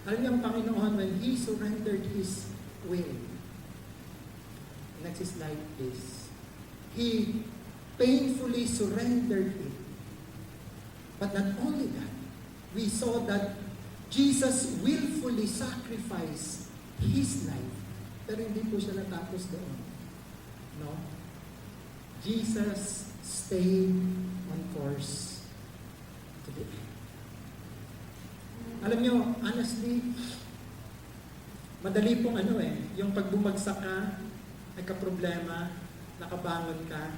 Alam niyo ang Panginoon, when He surrendered His will, next slide please, He painfully surrendered it. But not only that, we saw that Jesus willfully sacrificed His life. Pero hindi po siya natapos doon. No? Jesus stayed on course to the end. Alam nyo, honestly, madali pong yung pag bumagsak ka, nagka-problema, nakabangon ka,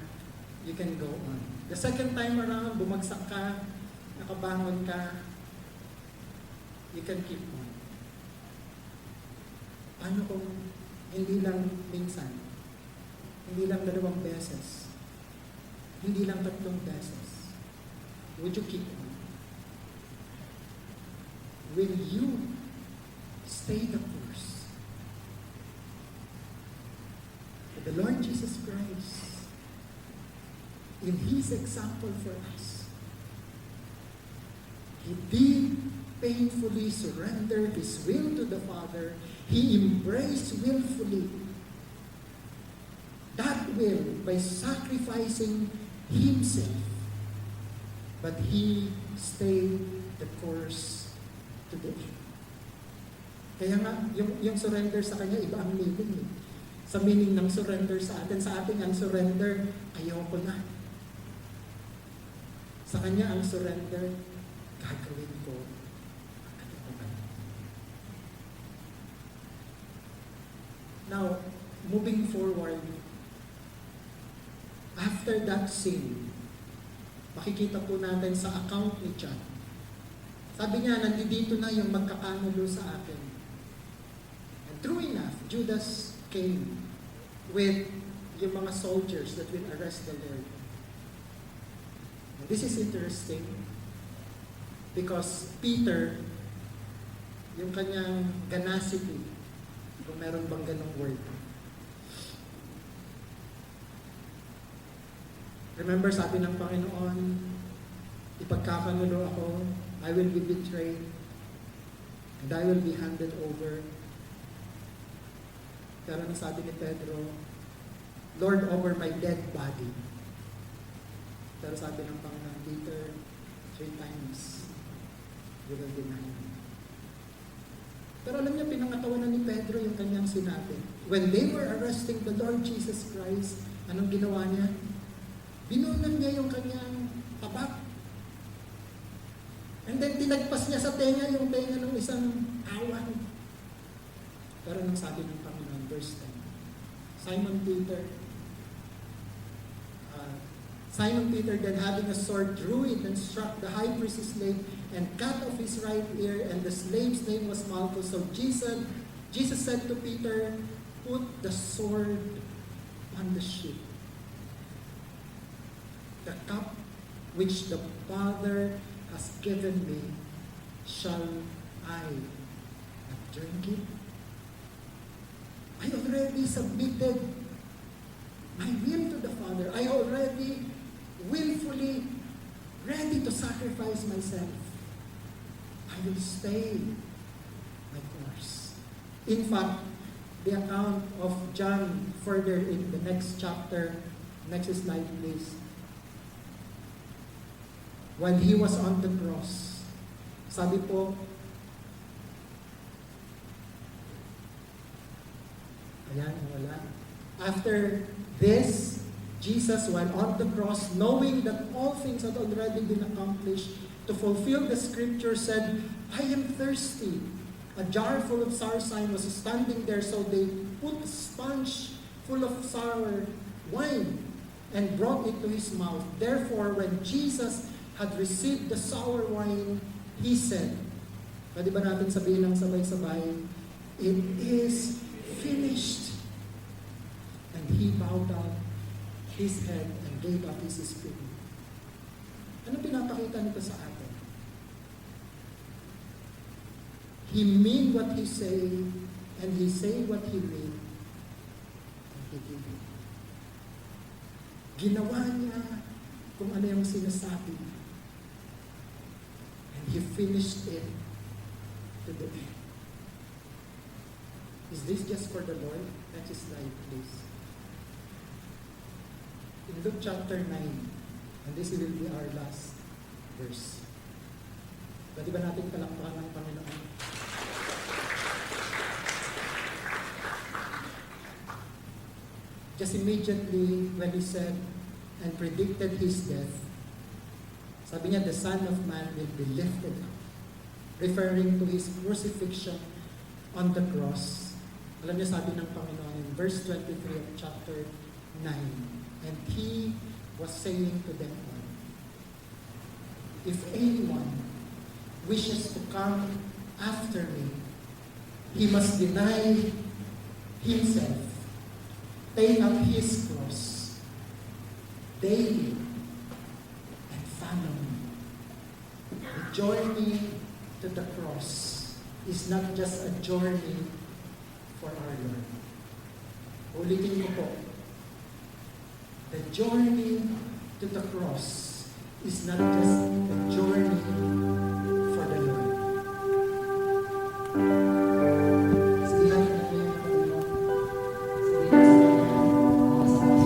you can go on. The second time around, bumagsak ka, nakabangon ka, you can keep on. Paano kung hindi lang minsan, hindi lang 2 beses, hindi lang 3 beses, would you keep on? Will you stay the course? The Lord Jesus Christ, in His example for us, He did painfully surrender His will to the Father. He embraced willfully that will by sacrificing Himself. But He stayed the course to the end. Kaya nga, yung surrender sa Kanya, iba ang meaning. Sa meaning ng surrender sa atin ang surrender, ayoko na. Sa Kanya ang surrender, gagawin ko ang katotohanan. Now, moving forward, after that scene, makikita po natin sa account ni John. Sabi niya, nandito na yung magkakanulo sa akin. And true enough, Judas came with yung mga soldiers that will arrest the Lord. And this is interesting because Peter, yung kanyang ganacity, kung meron bang ganong word. Remember, sabi ng Panginoon, ipagkakanulo ako, I will be betrayed, and I will be handed over. Pero nang sabi ni Pedro, Lord, over my dead body. Pero sabi ng Panginoon, Peter, 3 times, you will deny me. Pero alam niya, pinangatawanan ni Pedro yung kanyang sinabi. When they were arresting the Lord Jesus Christ, anong ginawa niya? Binunan niya yung kanyang tabak. And then tinagpas niya sa tenga yung tenga ng isang awan. Pero nang sabi ng Panginoon, verse 10, Simon Peter then having a sword drew it and struck the high priest's slave and cut off his right ear, and the slave's name was Malchus. So Jesus said to Peter, put the sword on the sheath. The cup which the Father has given me, shall I not drink it? I already submitted my will to the Father. I already willfully ready to sacrifice myself. I will stay my course. In fact, the account of John further in the next chapter, next slide please. When He was on the cross, sabi po, ayan, wala. After this, Jesus, while on the cross, knowing that all things had already been accomplished, to fulfill the scripture, said, I am thirsty. A jar full of sour wine was standing there, so they put a sponge full of sour wine and brought it to His mouth. Therefore, when Jesus had received the sour wine, He said, pwede ba natin sabihin ng sabay-sabay, it is finished. And He bowed down His head and gave up His spirit. Ano pinapakita nito sa atin? He mean what He say, and He say what He mean, and He did it. Ginawa niya kung ano yung sinasabi. And He finished it to the end. Is this just for the Lord? Next slide, please. In Luke chapter 9, and this will be our last verse. Pwede ba natin palakpakan ng Panginoon? Just immediately when He said, and predicted his death, sabi niya, the Son of Man will be lifted up, referring to his crucifixion on the cross. Alam niyo, sabi ng Panginoon in verse 23 of chapter 9, and he was saying to them all, if anyone wishes to come after me, he must deny himself, take up his cross daily, and follow me. The journey to the cross is not just a journey for our Lord. Ulitin ko po. The journey to the cross is not just a journey for the Lord. Sige lang, natin yung Panginoon. Sige lang, sa akin.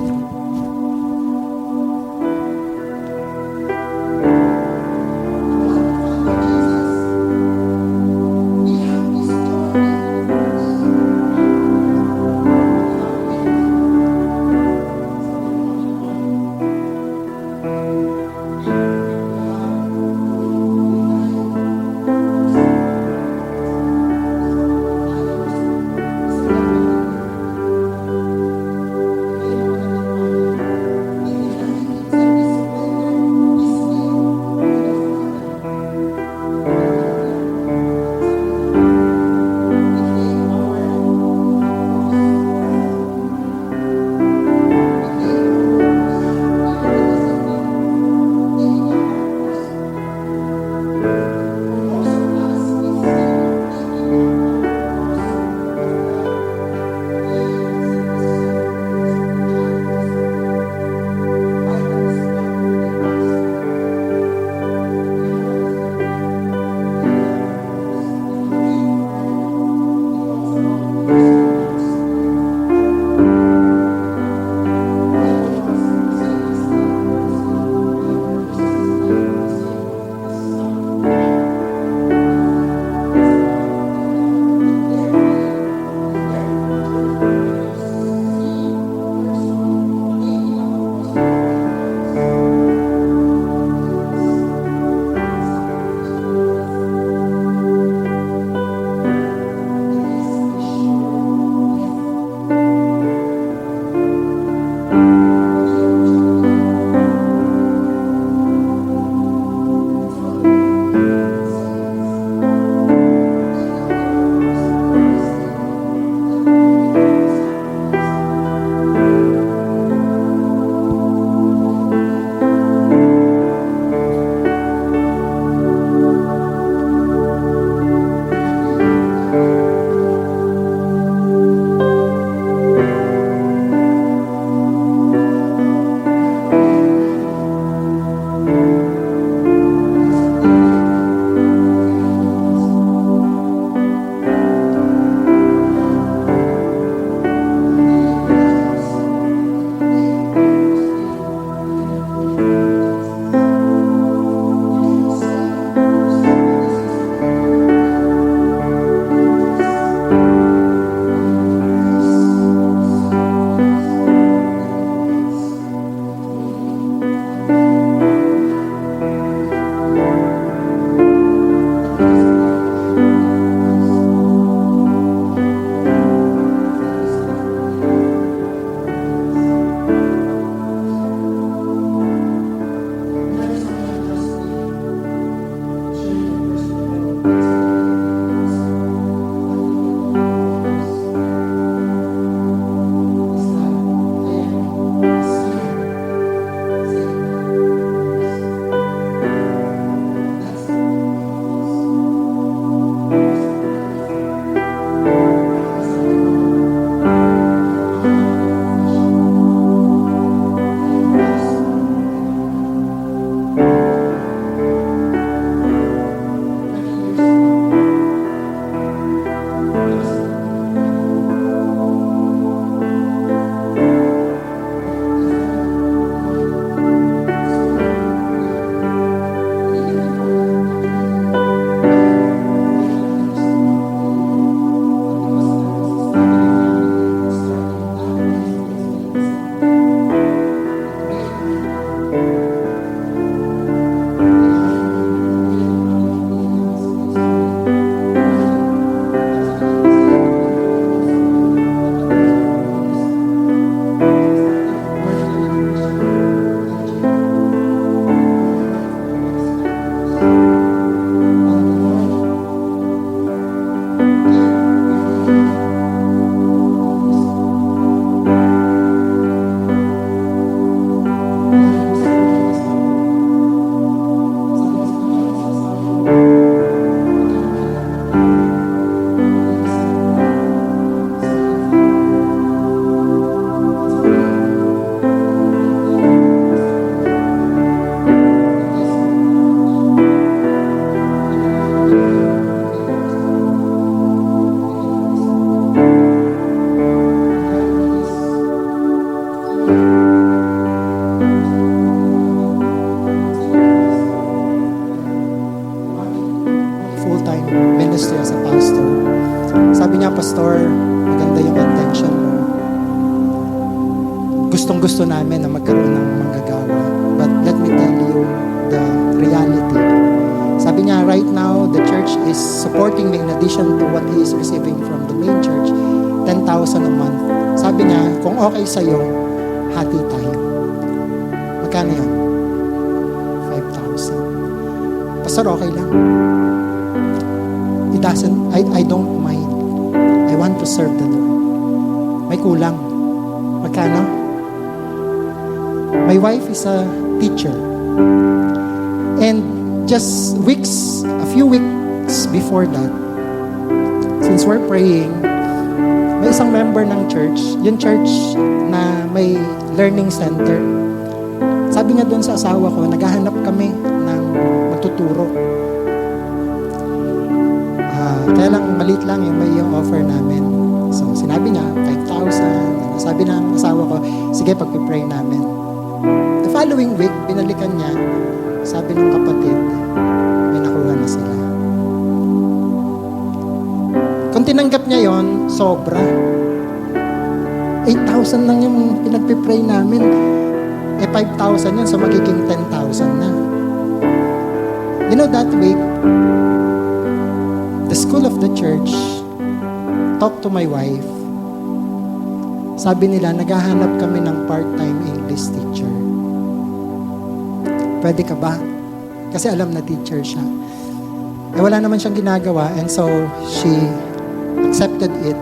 gusto namin na magkaroon ng manggagawa. But let me tell you the reality. Sabi niya, right now, the church is supporting me in addition to what he is receiving from the main church, 10,000 a month. Sabi niya, kung okay sa'yo, hati tayo. Magkano yan? 5,000. Pastor, okay lang. I don't mind. I want to serve the Lord. May kulang. Magkano? My wife is a teacher. And just a few weeks before that, since we're praying, may isang member ng church, yung church na may learning center. Sabi niya doon sa asawa ko, naghahanap kami ng magtuturo. Kaya lang, maliit lang yung may offer namin. So, sinabi niya, 5,000. Sabi ng asawa ko, sige, pag-pray namin. The following week, binalikan niya, sabi ng kapatid, may nakuha na sila. Kung tinanggap niya yon, sobra. 8,000 lang yung pinag-pray namin. 5,000 yun, so magiging 10,000 na. You know, that week, the school of the church talked to my wife. Sabi nila, naghahanap kami ng part-time English teacher. Pwede ka ba? Kasi alam na teacher siya. Wala naman siyang ginagawa, and so she accepted it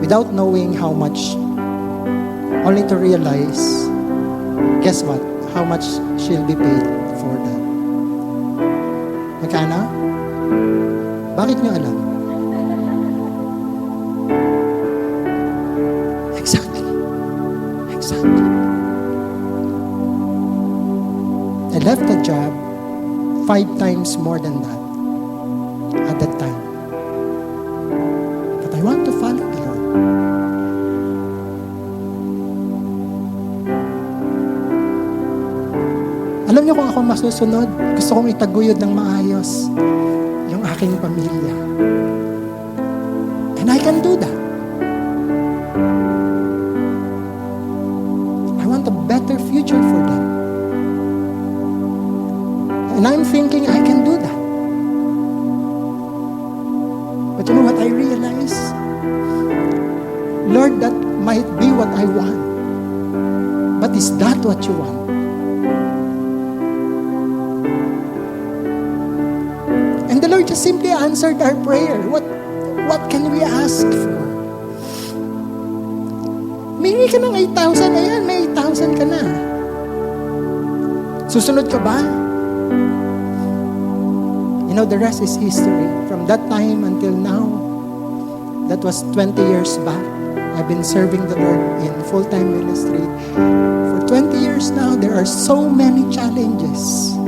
without knowing how much, only to realize, guess what? How much she'll be paid for that. Magkano? Bakit niyo alam? Exactly. I left the job 5 times more than that at that time. But I want to follow the Lord. Alam niyo kung ako masusunod, gusto kong itaguyod ng maayos yung aking pamilya. And I can do that. I want a better future for them. And I'm thinking I can do that. But you know what I realize? Lord, that might be what I want. But is that what you want? And the Lord just simply answered our prayer. What can we ask for? Mingi ka ng 8,000, ayan, may 8,000 ka na. Susunod ka ba? You know, the rest is history. From that time until now, that was 20 years back. I've been serving the Lord in full-time ministry. For 20 years now, there are so many challenges.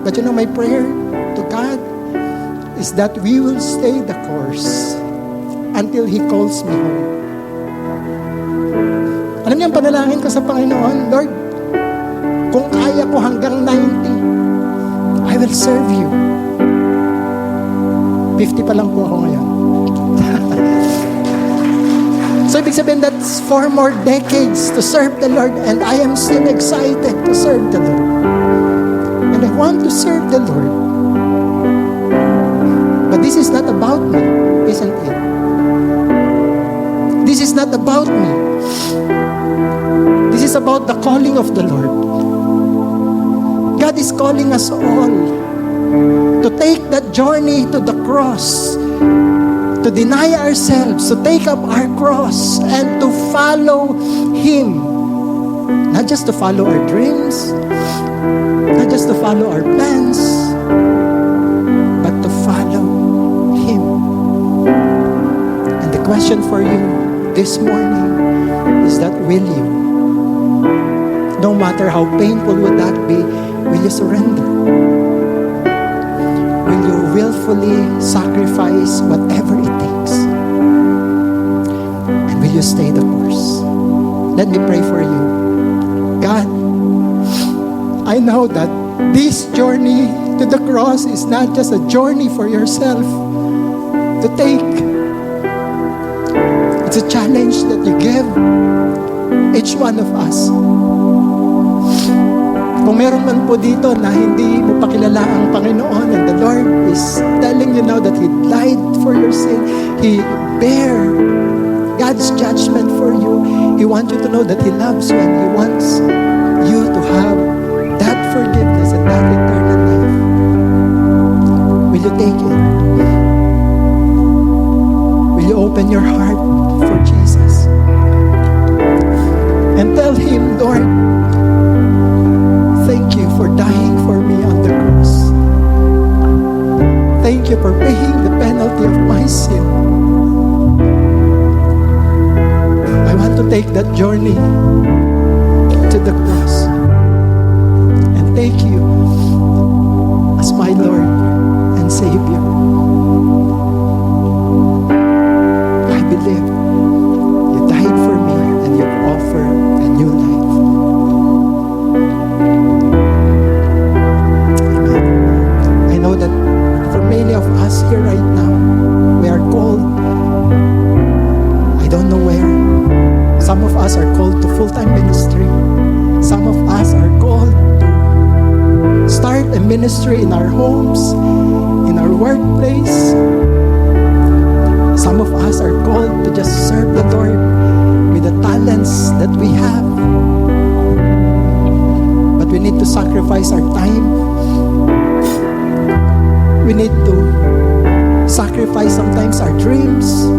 But you know, my prayer to God is that we will stay the course until He calls me home. Alam niyo ang panalangin ko sa Panginoon, Lord, kung kaya ko hanggang 90, I will serve you. 50 pa lang po ako ngayon. So ibig sabihin, that's 4 more decades to serve the Lord, and I am still excited to serve the Lord. And I want to serve the Lord. But this is not about me, isn't it? This is not about me. This is about the calling of the Lord. God is calling us all to take that journey to the cross, to deny ourselves, to take up our cross, and to follow Him. Not just to follow our dreams, not just to follow our plans, but to follow Him. And the question for you this morning is that, will you? No matter how painful would that be, will you surrender? Will you willfully sacrifice whatever it takes? And will you stay the course? Let me pray for you. God, I know that this journey to the cross is not just a journey for yourself to take. It's a challenge that you give. each one of us. Kung meron man po dito na hindi mo pakilala ang Panginoon, and the Lord is telling you now that He died for your sin, He bear God's judgment for you. He wants you to know that He loves you, and He wants you to have that forgiveness and that eternal life. Will you take it? Will you open your heart for Jesus? And tell Him, Lord, thank you for dying for me on the cross. Thank you for paying the penalty of my sin. I want to take that journey to the cross and take you as my Lord and Savior. I believe you died for me and you've offered a new life. Amen. I know that for many of us here right now, we are called, I don't know where. Some of us are called to full-time ministry. Some of us are called to start a ministry in our homes, in our workplace. Some of us are called to just serve the Lord with the talents that we have. But we need to sacrifice our time. We need to sacrifice sometimes our dreams.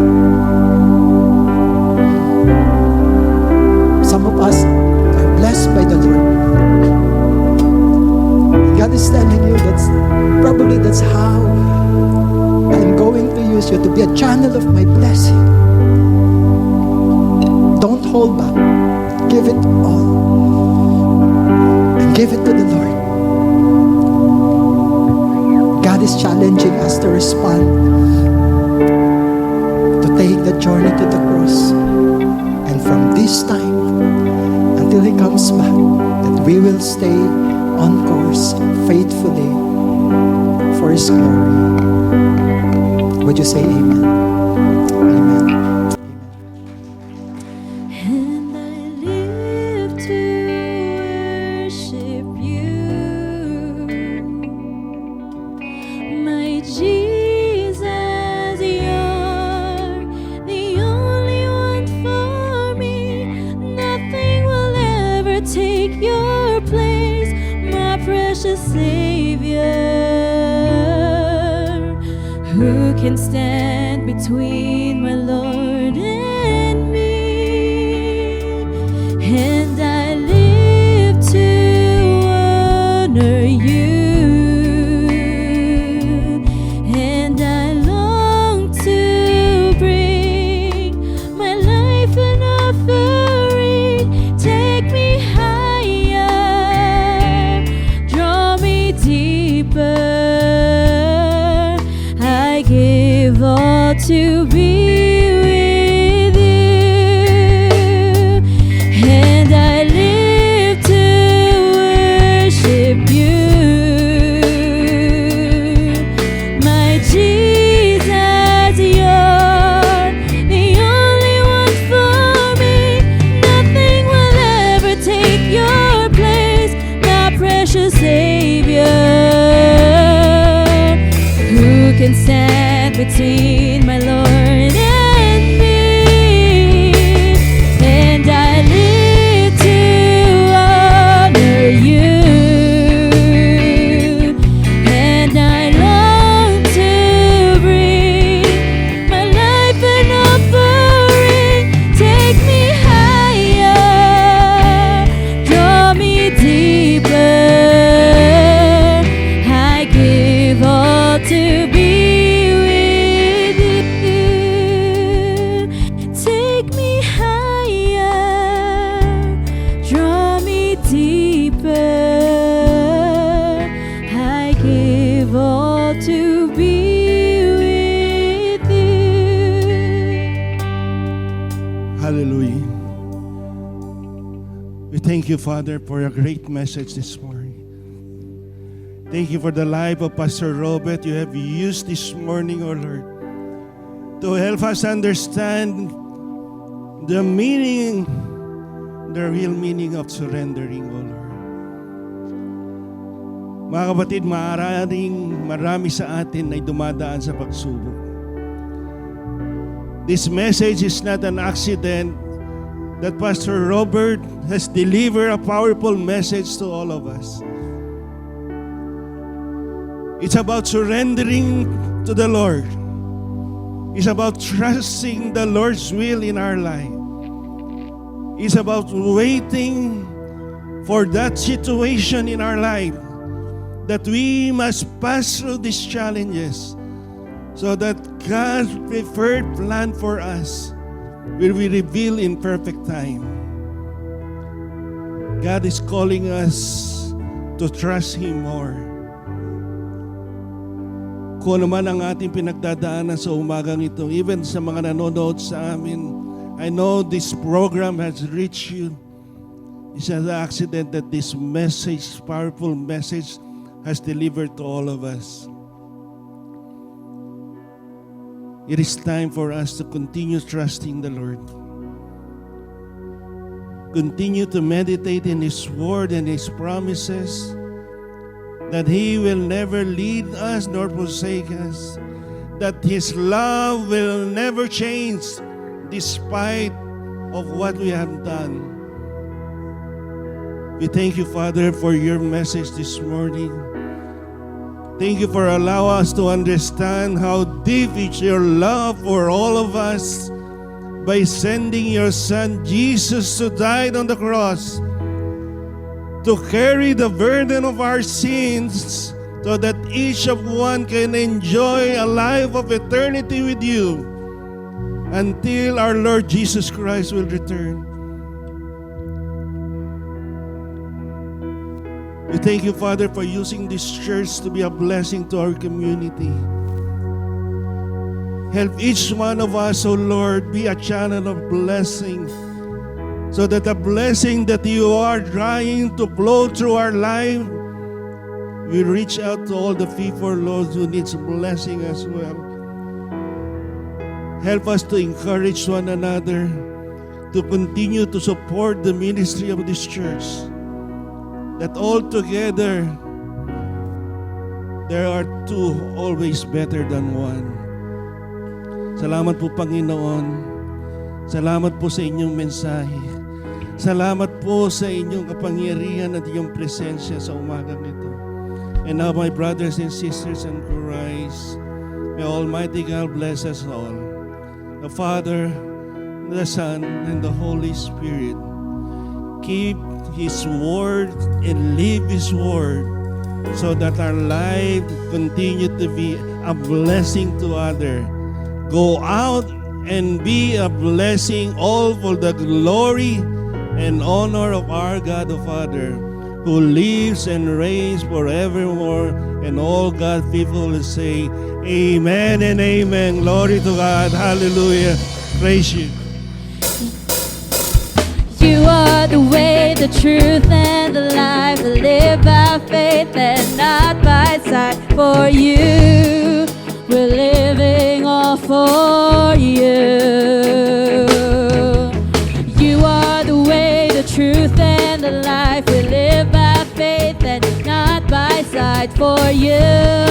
Some of us are blessed by the Lord. God is telling you that's how I'm going to use you to be a channel of my blessing. Don't hold back. Give it all. And give it to the Lord. God is challenging us to respond, to take the journey to the cross. And from this time until He comes back, that we will stay on course faithfully for His glory. Would you say amen? Amen. And I live to worship you, my Jesus. You're the only one for me. Nothing will ever take your place, my precious Savior. Who can stand between my Lord and me? And I live to honor you, and I long to bring my life an offering. Take me higher, draw me deeper. I give all to be with you, and I live to worship you, my Jesus. You're the only one for me. Nothing will ever take your place, my precious Savior. Who can stand between my Lord and me? And I live to honor you, and I long to bring my life an offering. Take me higher, draw me deeper. I give all to be with you. Take me higher, draw me deeper. I give all to be with you. Hallelujah. We thank you, Father, for a great message this morning. Thank you for the life of Pastor Robert you have used this morning, oh Lord, to help us understand the meaning, the real meaning of surrendering, O Lord. Mga kapatid, marami sa atin ay dumadaan sa pagsubok. This message is not an accident that Pastor Robert has delivered a powerful message to all of us. It's about surrendering to the Lord. It's about trusting the Lord's will in our life. It's about waiting for that situation in our life that we must pass through these challenges so that God's preferred plan for us will be revealed in perfect time. God is calling us to trust Him more. Kung ano man ang ating pinagdadaanan sa umagang ito, even sa mga nanonood sa amin, I know this program has reached you. It's an accident that this message, powerful message, has delivered to all of us. It is time for us to continue trusting the Lord. Continue to meditate in His Word and His promises, that He will never lead us nor forsake us, that His love will never change despite of what we have done. We thank you, Father, for your message this morning. Thank you for allowing us to understand how deep is your love for all of us by sending your Son Jesus to die on the cross, to carry the burden of our sins so that each of one can enjoy a life of eternity with you until our Lord Jesus Christ will return. We thank you, Father, for using this church to be a blessing to our community. Help each one of us, O Lord, be a channel of blessing, so that the blessing that you are trying to flow through our life, we reach out to all the people, Lord, who needs blessing as well. Help us to encourage one another to continue to support the ministry of this church, that all together there are two always better than one. Salamat po, Panginoon. Salamat po sa inyong mensahe. Salamat po sa inyong kapangyarihan at iyong presensya sa umagang ito. And now, my brothers and sisters in Christ, may Almighty God bless us all. The Father, the Son, and the Holy Spirit. Keep His Word and live His Word so that our life continue to be a blessing to others. Go out and be a blessing, all for the glory and honor of our God the Father, who lives and reigns forevermore. And all God's people will say, Amen and Amen. Glory to God. Hallelujah. Praise you. You are the way, the truth, and the life. Live by faith and not by sight. For you, we're living all for you. You are the way, the truth, and the life. We live by faith and not by sight. For you.